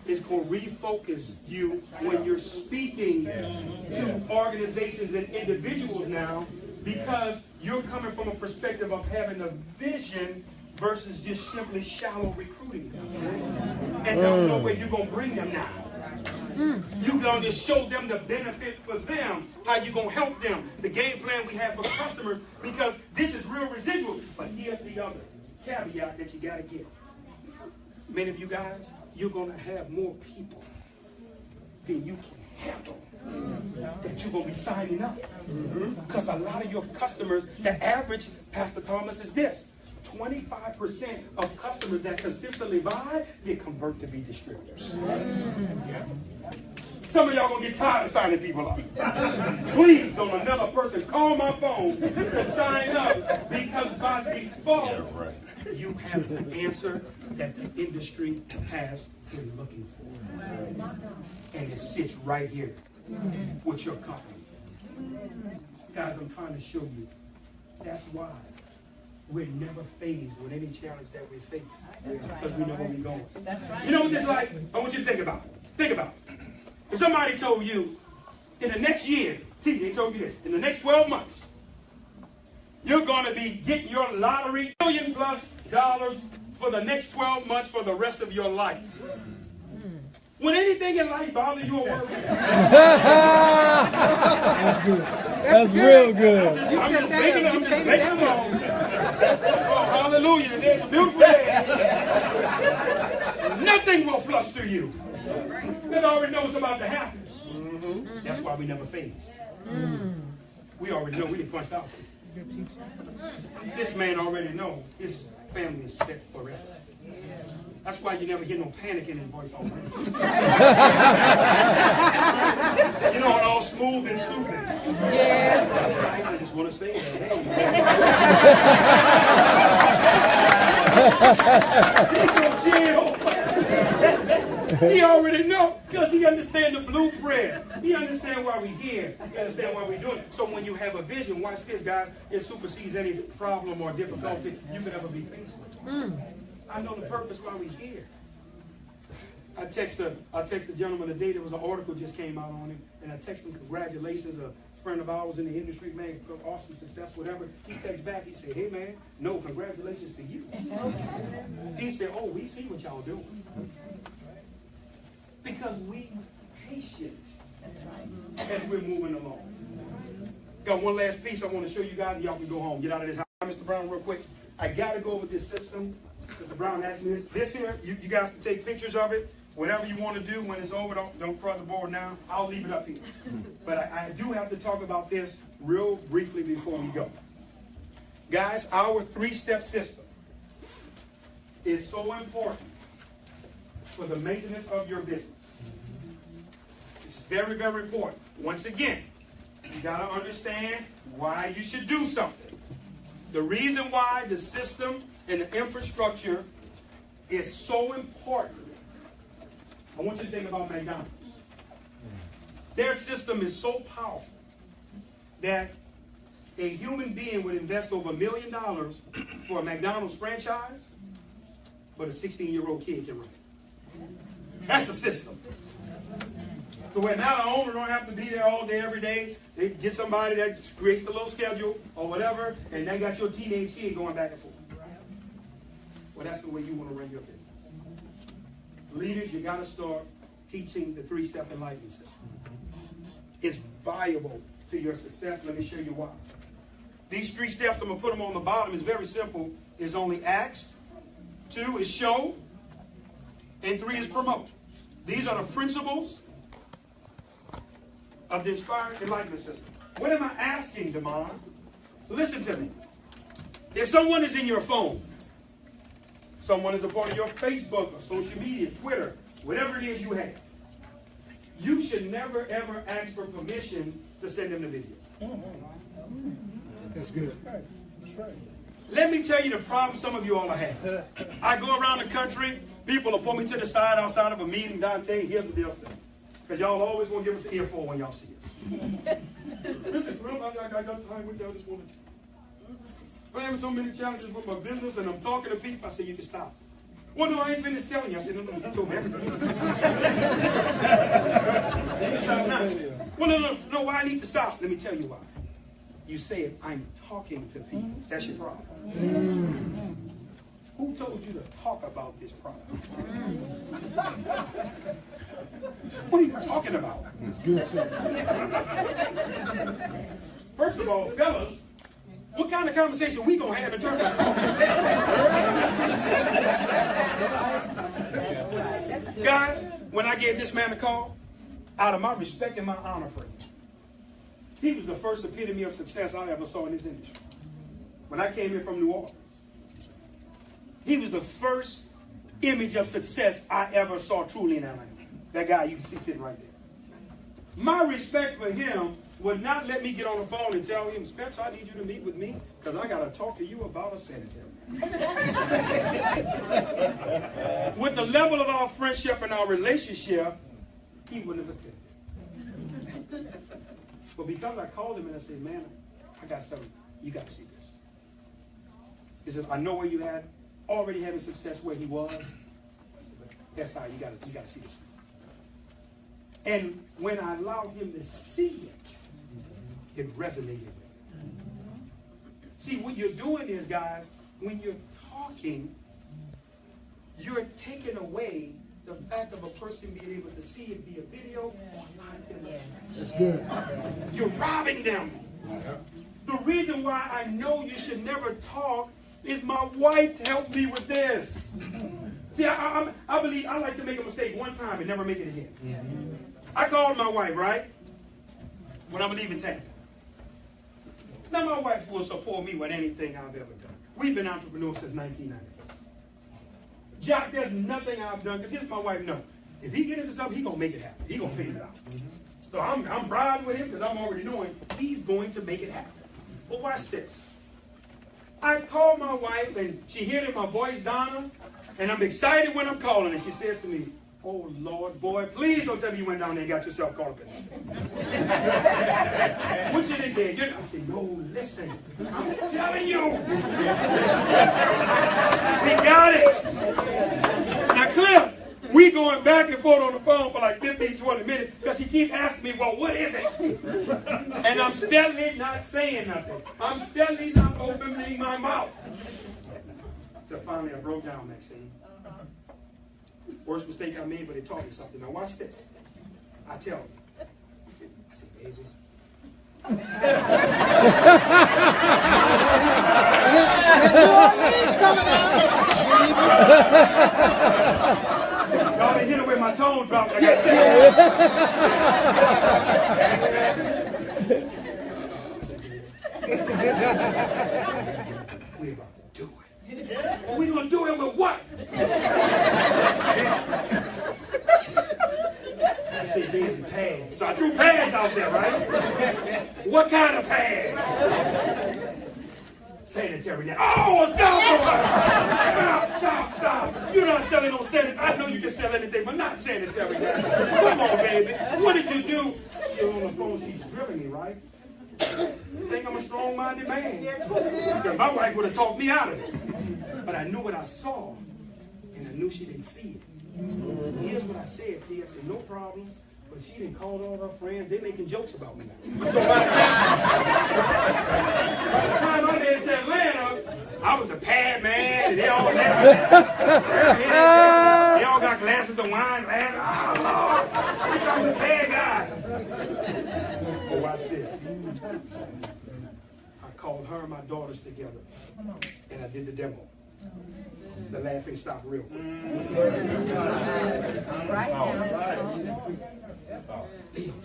Speaker 1: is going to refocus you when you're speaking to organizations and individuals now, because you're coming from a perspective of having a vision versus just simply shallow recruiting. And don't know where you're going to bring them now. You're going to show them the benefit for them, how you're going to help them, the game plan we have for customers, because this is real residual. But here's the other caveat that you got to get. Many of you guys, you're going to have more people than you can handle that you're going to be signing up. Because a lot of your customers, the average, Pastor Thomas, is this. 25% of customers that consistently buy, they convert to be distributors. Some of y'all gonna get tired of signing people up. Please don't another person call my phone to sign up, because by default, you have the answer that the industry has been looking for. And it sits right here with your company. Guys, I'm trying to show you. That's why we're never phased with any challenge that we face. Because we know where we're going.
Speaker 5: That's right.
Speaker 1: You know what this is like? I want you to think about it. Think about it. If somebody told you, in the next year, they told you this, in the next 12 months, you're going to be getting your lottery $1 million+ for the next 12 months for the rest of your life. Would anything in life bother you or worry?
Speaker 2: That's good. That's real good.
Speaker 1: I'm just making them on. Oh, hallelujah. There's a beautiful day. Nothing will flush through you. Because I already know what's about to happen. That's why we never phased. We already know we didn't punch out. This man already know his family is set forever. That's why you never hear no panic in his voice already. You know, all smooth and soothing. Yes. I just want to say that. He already know, because he understands the blueprint. He understands why we're here. He understands why we're doing it. So when you have a vision, watch this, guys, it supersedes any problem or difficulty you could ever be faced with. I know the purpose why we're here. I text the gentleman today. There was an article just came out on him, and I text him congratulations. A friend of ours in the industry, man, awesome success, whatever. He texts back. He said, "Hey man, no, congratulations to you." He said, "Oh, we see what y'all doing, because we patient as we're moving along." Got one last piece I want to show you guys, and y'all can go home. Get out of this house, Mr. Brown, real quick. I got to go over this system. Mr. Brown asked me this. This here, you guys can take pictures of it. Whatever you want to do when it's over, don't cross the board now. I'll leave it up here. But I do have to talk about this real briefly before we go. Guys, our 3-step system is so important for the maintenance of your business. It's very, very important. Once again, you got to understand why you should do something. The reason why the system and the infrastructure is so important. I want you to think about McDonald's. Their system is so powerful that a human being would invest over $1 million for a McDonald's franchise, but a 16-year-old kid can run it. That's the system. So where now the owner don't have to be there all day, every day. They get somebody that creates the little schedule or whatever, and they got your teenage kid going back and forth. Well, that's the way you want to run your business. Leaders, you got to start teaching the 3-step enlightenment system. It's valuable to your success. Let me show you why. These 3 steps, I'm going to put them on the bottom. It's very simple. It's only asked. 2 is show. And 3 is promote. These are the principles of the inspired enlightenment system. What am I asking, Damon? Listen to me. If someone is in your phone, someone is a part of your Facebook or social media, Twitter, whatever it is you have, you should never, ever ask for permission to send them the video.
Speaker 4: That's good. That's right.
Speaker 1: Let me tell you the problem some of you all have. I go around the country, people will pull me to the side outside of a meeting, Dante, here's what they'll say. Because y'all always want to give us an earful when y'all see us. Listen, I got time with y'all, just want to... I'm having so many challenges with my business, and I'm talking to people. I said, you can stop. Well, no, I ain't finished telling you. I said, no, you told me everything. You can stop now. Well, no, why I need to stop? Let me tell you why. You said, I'm talking to people. That's your problem. Who told you to talk about this problem? What are you talking about? First of all, fellas, what kind of conversation are we going to have in terms of talking? Guys, when I gave this man a call, out of my respect and my honor for him, he was the first epitome of success I ever saw in this industry. When I came here from New Orleans, he was the first image of success I ever saw truly in Atlanta. That guy you see sitting right there. My respect for him would not let me get on the phone and tell him, Spencer, I need you to meet with me because I got to talk to you about a sanitary. With the level of our friendship and our relationship, he wouldn't have attended. But because I called him and I said, man, I got something. You got to see this. He said, I know where you at. Already having success where he was. That's how you got to see this. And when I allowed him to see it resonated with him. See, what you're doing is, guys, when you're talking, you're taking away the fact of a person being able to see it via video or live demonstration.
Speaker 4: That's good.
Speaker 1: You're robbing them. The reason why I know you should never talk is my wife helped me with this. See, I believe I like to make a mistake one time and never make it again. I called my wife, right? When I'm leaving town. Now, my wife will support me with anything I've ever done. We've been entrepreneurs since 1994. Jock, there's nothing I've done, because here's my wife, no. If he get into something, he's going to make it happen. He's going to figure it out. So I'm riding with him because I'm already knowing he's going to make it happen. But watch this. I call my wife, and she hears in my voice, Donna, and I'm excited when I'm calling, and she says to me, oh, Lord, boy, please don't tell me you went down there and got yourself caught up in that. What you did there? I said, no, listen, I'm telling you. We got it. Now, Cliff, we going back and forth on the phone for like 15, 20 minutes because she keeps asking me, well, what is it? And I'm steadily not saying nothing. I'm steadily not opening my mouth. So finally I broke down, Maxine. Worst mistake I made, but it taught me something. Now watch this. I tell her. I said, baby. Y'all didn't hear the way my tone dropped like I said. We're about to do it. We're going to do it with what? I said, baby, pads. So I threw pads out there, right? What kind of pads? Sanitary net. Oh, stop! Stop! You're not selling no sanitary. I know you can sell anything, but not sanitary net. Come on, baby. What did you do? She's on the phone. She's drilling me, right? You think I'm a strong-minded man? Because my wife would have talked me out of it. But I knew what I saw, and I knew she didn't see it. Here's what I said to her. I said, no problem. But she didn't call all her friends. They're making jokes about me now. So by the time I made it to Atlanta, I was the pad man, and they all got glasses of wine, man. Oh, Lord. I'm the pad guy. But watch this. I called her and my daughters together, and I did the demo. The laughing stopped real quick.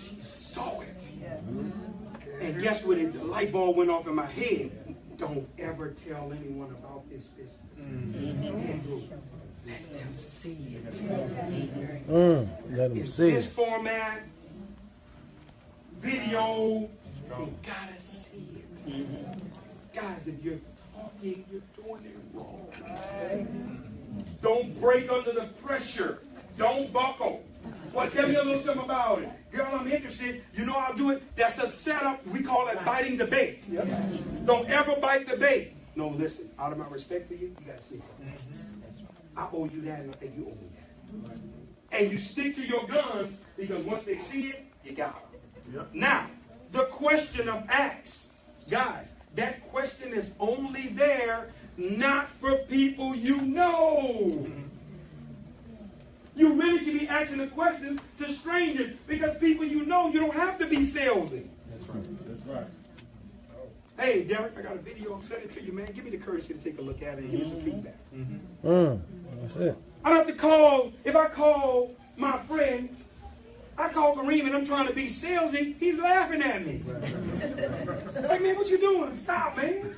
Speaker 1: She saw it. And guess what? The light bulb went off in my head. Don't ever tell anyone about this business. Andrew, let them see it.
Speaker 2: Let them
Speaker 1: In
Speaker 2: see
Speaker 1: this
Speaker 2: it.
Speaker 1: format, video, they gotta see it. Guys, if you're talking, you're doing it wrong. Don't break under the pressure. Don't buckle. Well, tell me a little something about it. Girl, I'm interested. You know I'll do it. That's a setup. We call it biting the bait. Don't ever bite the bait. No, listen, out of my respect for you, you got to see it. I owe you that, and I think you owe me that. And you stick to your guns, because once they see it, you got them. Yep. Now, the question of acts. Guys, that question is only there not for people you know. You really should be asking the questions to strangers, because people you know, you don't have to be salesy.
Speaker 2: That's right. That's right.
Speaker 1: Hey, Derek, I got a video. I'm sending it to you, man. Give me the courtesy to take a look at it and give me some feedback.
Speaker 2: That's it.
Speaker 1: I don't have to call. If I call my friend, I call Kareem and I'm trying to be salesy, he's laughing at me. Like, man, what you doing? Stop, man.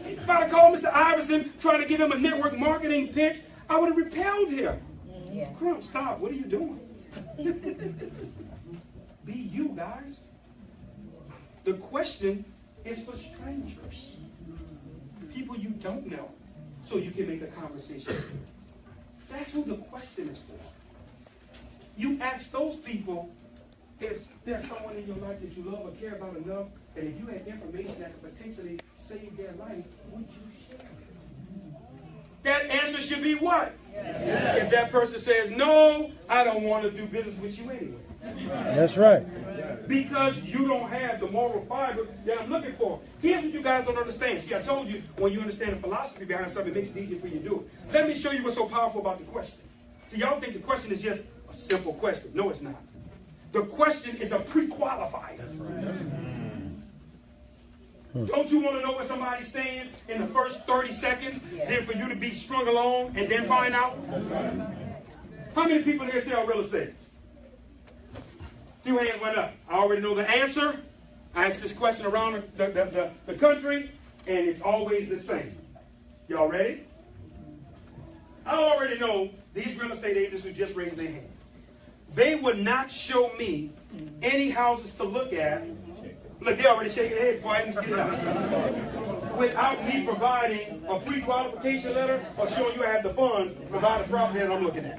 Speaker 1: If I called Mr. Iverson trying to give him a network marketing pitch, I would have repelled him. Yeah. Kareem, stop. What are you doing? Be you, guys. The question is for strangers. People you don't know. So you can make a conversation. That's who the question is for. You ask those people if there's someone in your life that you love or care about enough, and if you had information that could potentially save their life, would you share it? That answer should be what? Yes. If that person says, no, I don't want to do business with you anyway.
Speaker 2: That's right.
Speaker 1: Because you don't have the moral fiber that I'm looking for. Here's what you guys don't understand. See, I told you, when you understand the philosophy behind something, it makes it easier for you to do it. Let me show you what's so powerful about the question. See, y'all think the question is just a simple question. No, it's not. The question is a pre-qualifier. That's right. Don't you want to know where somebody's staying in the first 30 seconds, then for you to be strung along and then find out? How many people here sell real estate? Few hands went up. I already know the answer. I ask this question around the country, and it's always the same. Y'all ready? I already know these real estate agents who just raised their hand. They would not show me any houses to look at. Look, they already shaking their head before I even get it out. Without me providing a pre-qualification letter or showing you I have the funds to buy the property that I'm looking at.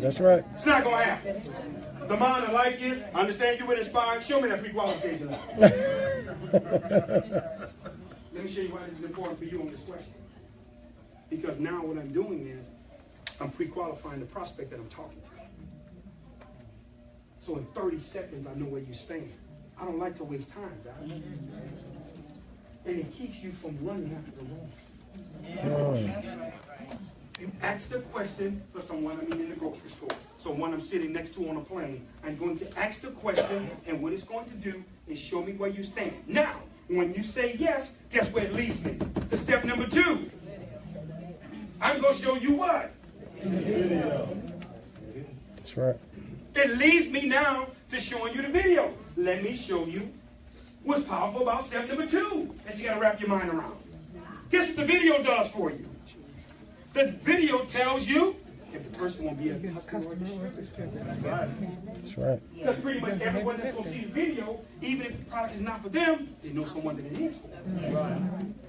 Speaker 2: That's right.
Speaker 1: It's not going to happen. The mind I like you, I understand you were inspired. Show me that pre-qualification letter. Let me show you why this is important for you on this question. Because now what I'm doing is I'm pre-qualifying the prospect that I'm talking to. So in 30 seconds, I know where you stand. I don't like to waste time, guys. And it keeps you from running after the wrong. You ask the question for someone, in the grocery store. So when I'm sitting next to on a plane, I'm going to ask the question, and what it's going to do is show me where you stand. Now, when you say yes, guess where it leads me? To step number 2. I'm going to show you what?
Speaker 2: That's right.
Speaker 1: It leads me now to showing you the video. Let me show you what's powerful about step number 2 that you got to wrap your mind around. Guess what the video does for you? The video tells you if the person won't be a customer or distributor.
Speaker 2: That's right.
Speaker 1: Because pretty much everyone that's going to see the video, even if the product is not for them, they know someone that it is for.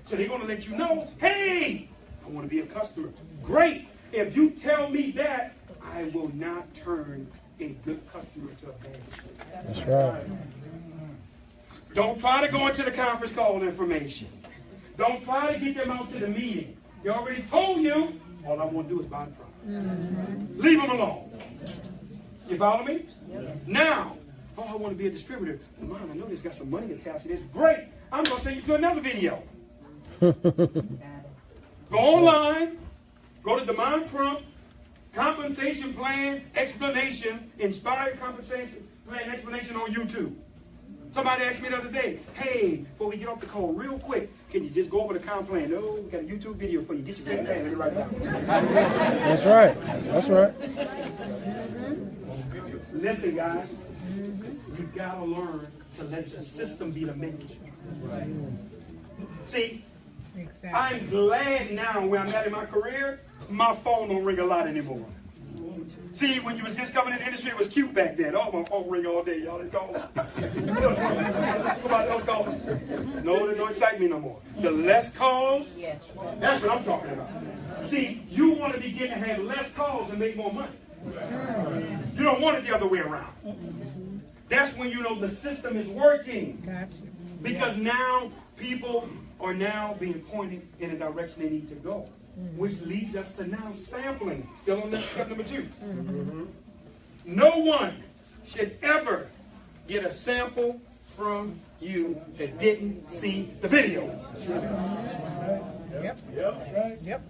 Speaker 1: So they're going to let you know, hey, I want to be a customer. Great. If you tell me that, I will not turn a good customer to a bad customer.
Speaker 2: That's right.
Speaker 1: Don't try to go into the conference call information. Don't try to get them out to the meeting. They already told you, all I want to do is buy the product. Leave them alone. You follow me? Now, I want to be a distributor. Mom, I know this got some money attached to this. Great. I'm going to send you to another video. Go online. Go to Demand Prompt. Compensation plan explanation. Inspired compensation plan explanation on YouTube. Somebody asked me the other day, hey, before we get off the call real quick, can you just go over the comp plan? No, we got a YouTube video for you. Get your pen and let it right down.
Speaker 2: That's right. That's right.
Speaker 1: Listen, guys, you got to learn to let the system be the maker. See, I'm glad now where I'm at in my career, my phone don't ring a lot anymore. See, when you was just coming in the industry, it was cute back then. Oh, my phone ring all day, y'all. They call. Somebody else call. No, they don't excite me no more. The less calls, that's what I'm talking about. See, you want to begin to have less calls and make more money. You don't want it the other way around. That's when you know the system is working. Because now People are now being pointed in a direction they need to go, which leads us to now sampling. Still on step number 2. No one should ever get a sample from you that didn't see the video.
Speaker 4: Yep. Yep.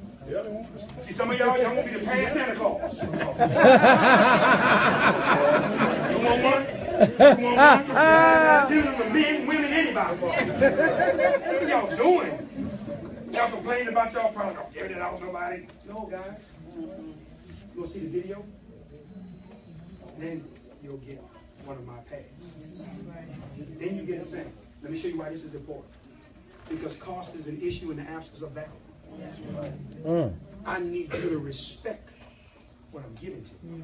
Speaker 1: See, some of y'all want me to pay Santa Claus. You want one? You want one? Dealing with men, women, anybody. What are y'all doing? Y'all complaining about y'all product. I'm giving it out to nobody. No, guys. You want to see the video? Then you'll get one of my pads. Then you get a sample. Let me show you why this is important. Because cost is an issue in the absence of value. I need you to respect what I'm giving to you.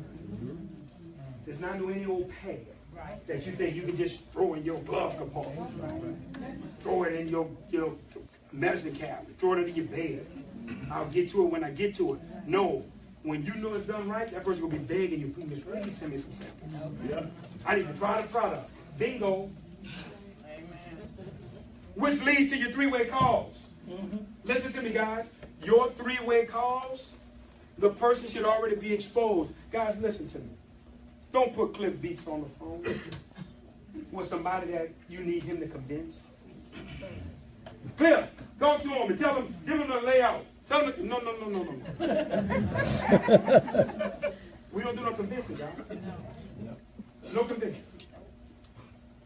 Speaker 1: There's not no any old pad that you think you can just throw in your glove compartment. Throw it in your medicine cabinet. Throw it under your bed. I'll get to it when I get to it. No. When you know it's done right, that person will be begging you, please send me some samples. I need to try the product. Bingo. Which leads to your 3-way calls. Listen to me, guys. Your 3-way calls, the person should already be exposed. Guys, listen to me. Don't put Cliff Beeks on the phone with somebody that you need him to convince. Cliff, go to him and tell him, give him the layout. Tell him, no. We don't do no convincing, guys. No convincing.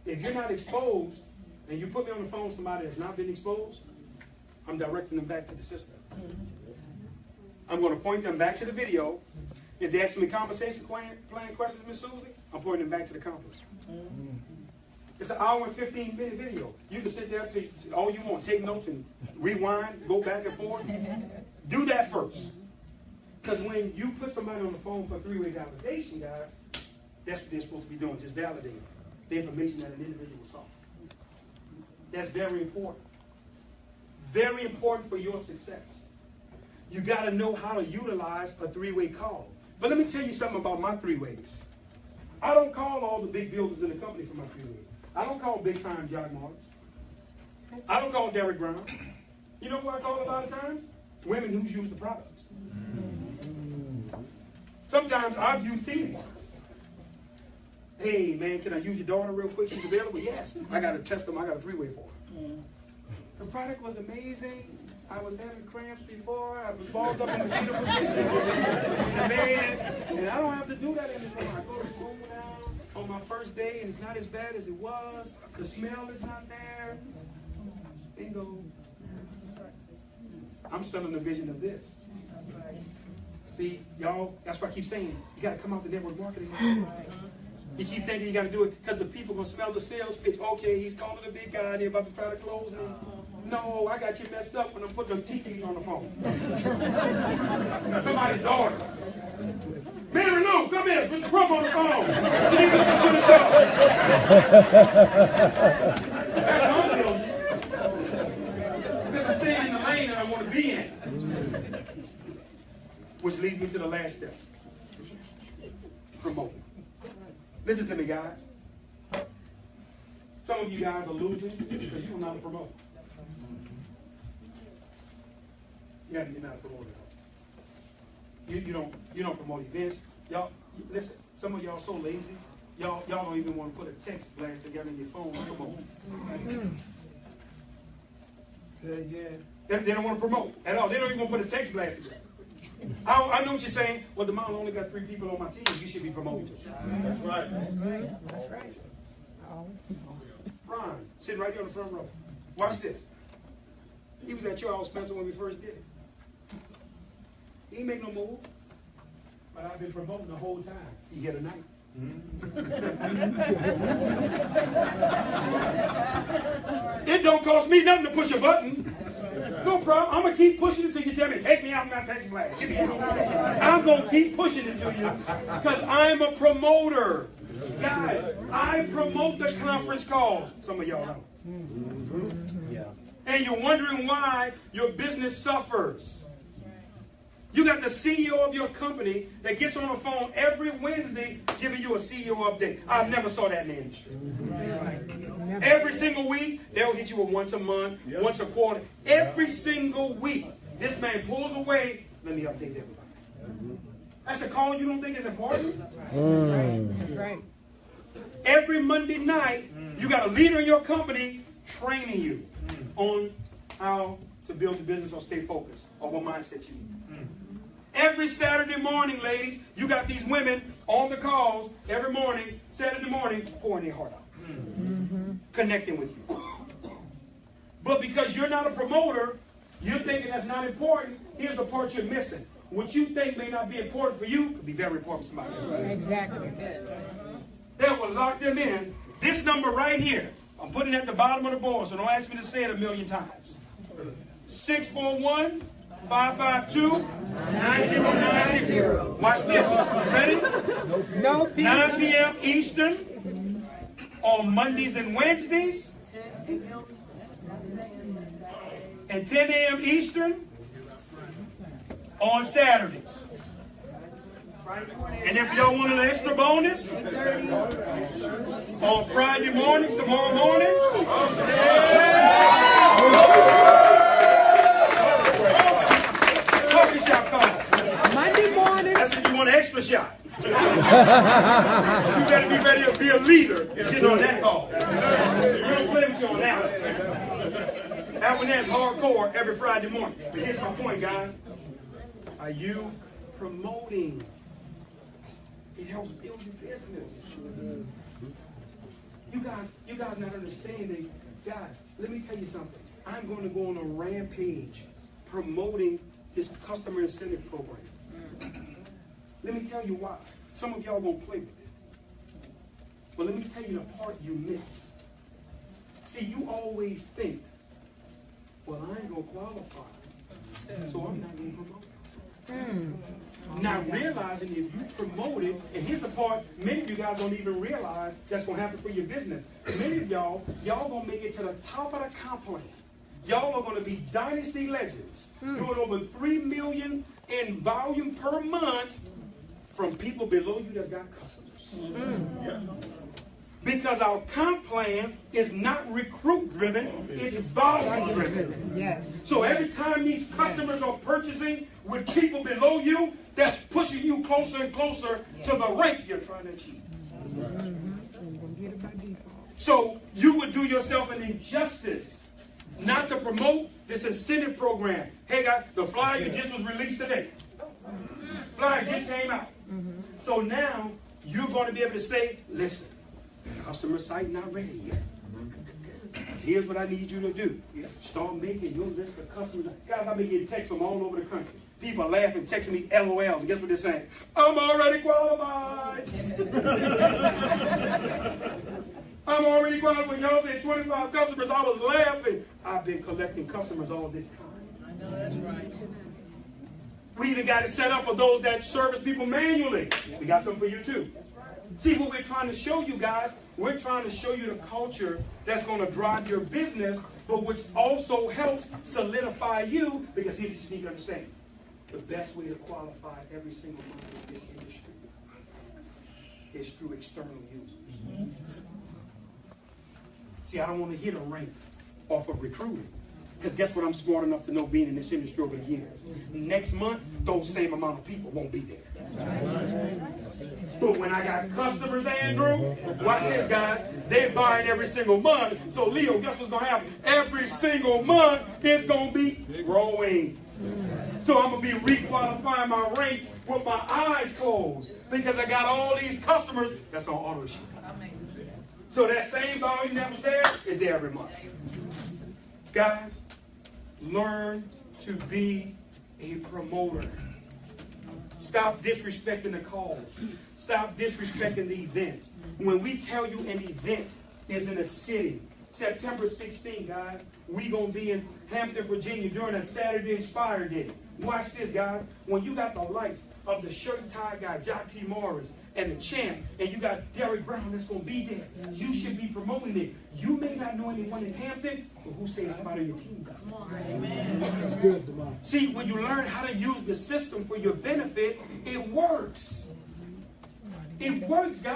Speaker 1: If you're not exposed, and you put me on the phone with somebody that's not been exposed, I'm directing them back to the system. I'm going to point them back to the video. If they ask me compensation plan questions, Miss Susie, I'm pointing them back to the conference. It's an hour and 15-minute video. You can sit there and all you want, take notes and rewind, go back and forth. Do that first. Because when you put somebody on the phone for 3-way validation, guys, that's what they're supposed to be doing, just validating the information that an individual saw. That's very important. Very important for your success. You got to know how to utilize a 3-way call. But let me tell you something about my 3-ways. I don't call all the big builders in the company for my 3-ways. I don't call big-time Jack Martins. I don't call Derek Brown. You know who I call a lot of times? Women who's used the products. Sometimes I've used teenagers. Hey, man, can I use your daughter real quick? She's available? Yes. I got to test them. I got a 3-way for her. The product was amazing. I was having cramps before. I was balled up in the fetal position. And I don't have to do that anymore. I go to school now on my first day, and it's not as bad as it was. The smell is not there. Bingo. I'm selling the vision of this. See, y'all, that's why I keep saying, you got to come out the network marketing. You keep thinking you got to do it because the people going to smell the sales pitch. Okay, he's calling the big guy. They're about to try to close me. No, I got you messed up when I'm putting them TVs on the phone. Somebody's daughter. Mary Lou, come here. Put the proof on the phone. That's how I'm feeling. Because I'm staying in the lane that I want to be in. Which leads me to the last step. Promote. Listen to me, guys. Some of you guys are losing because you don't know how to promote. You got to get out of promoting. You don't promote events. Y'all listen. Some of y'all so lazy. Y'all don't even want to put a text blast together in your phone to promote. They don't want to promote at all. They don't even want to put a text blast together. I know what you're saying. Well, the mom only got 3 people on my team. You should be promoted. That's right.
Speaker 3: That's right.
Speaker 1: Ron, sitting right here on the front row. Watch this. He was at your house, Spencer, when we first did it. He ain't make no move. But I've been promoting the whole time. You get a night. It don't cost me nothing to push a button. No problem. I'm going to keep pushing it until you tell me, take me out, I'm not taking blast. Get me out. I'm going to keep pushing it to you because I'm a promoter. Guys, I promote the conference calls. Some of y'all know. And you're wondering why your business suffers. You got the CEO of your company that gets on the phone every Wednesday giving you a CEO update. I never saw that in the industry. Every single week, they'll hit you with once a month, once a quarter. Every single week, this man pulls away. Let me update everybody. That's a call you don't think is important?
Speaker 3: That's right.
Speaker 1: Every Monday night, you got a leader in your company training you on how to build a business or stay focused or what mindset you need. Every Saturday morning, ladies, you got these women on the calls every morning, Saturday morning, pouring their heart out. Connecting with you. But because you're not a promoter, you're thinking that's not important. Here's the part you're missing. What you think may not be important for you could be very important for somebody else.
Speaker 3: Exactly.
Speaker 1: That will lock them in. This number right here, I'm putting it at the bottom of the board, so don't ask me to say it a million times. 641-552-9090. Watch this. Ready?
Speaker 3: No
Speaker 1: 9 p.m. Eastern on Mondays and Wednesdays. And 10 a.m. Eastern on Saturdays. And if y'all want an extra bonus, on Friday mornings, tomorrow morning, coffee shop call.
Speaker 3: Monday morning.
Speaker 1: That's if you want an extra shot. But you better be ready to be a leader and get on that call. You don't play with you on that one. That one there's hardcore every Friday morning. But here's my point, guys. Are you promoting? It helps build your business. You guys not understanding. Guys, let me tell you something. I'm going to go on a rampage promoting his customer incentive program. Let me tell you why. Some of y'all gonna play with it. But let me tell you the part you miss. See, you always think, well, I ain't gonna qualify, so I'm not gonna promote it. Not realizing if you promote it, and here's the part many of you guys don't even realize that's gonna happen for your business. Many of y'all gonna make it to the top of the comp plan. Y'all are gonna be dynasty legends, doing over $3 million in volume per month from people below you that got customers. Because our comp plan is not recruit driven, it's volume driven.
Speaker 3: Yes.
Speaker 1: So every time these customers are purchasing with people below you, that's pushing you closer and closer to the rank you're trying to achieve. So you would do yourself an injustice not to promote this incentive program. Hey guys, the flyer just was released today. Flyer just came out. So now you're going to be able to say, listen, customer site not ready yet. Here's what I need you to do. Start making your list of customers. Guys, I've been getting texts from all over the country. People are laughing, texting me LOLs. And guess what they're saying? I'm already qualified. I'm already qualified. When y'all said 25 customers, I was laughing. I've been collecting customers all this time.
Speaker 5: I know that's right.
Speaker 1: We even got it set up for those that service people manually. We got something for you too. See, what we're trying to show you guys, we're trying to show you the culture that's going to drive your business, but which also helps solidify you, because here's what you need to understand. The best way to qualify every single one in this industry is through external users. See, I don't want to hit a rank off of recruiting. Because guess what I'm smart enough to know being in this industry over the years? Next month, those same amount of people won't be there. But when I got customers, Andrew, watch this, guys. They're buying every single month. So, Leo, guess what's going to happen? Every single month, it's going to be growing. So I'm going to be requalifying my rank with my eyes closed. Because I got all these customers that's on auto ship. So that same volume that was there is there every month. Guys, learn to be a promoter. Stop disrespecting the calls. Stop disrespecting the events. When we tell you an event is in a city, September 16th, guys, we going to be in Hampton, Virginia during a Saturday Inspire Day. Watch this, guys. When you got the lights of the shirt tie guy, Jock T. Morris, and the champ, and you got Derrick Brown that's going to be there. You should be promoting it. You may not know anyone in Hampton, but who says somebody on your team does?
Speaker 4: That's good, Demar.
Speaker 1: See, when you learn how to use the system for your benefit, it works. It works, guys.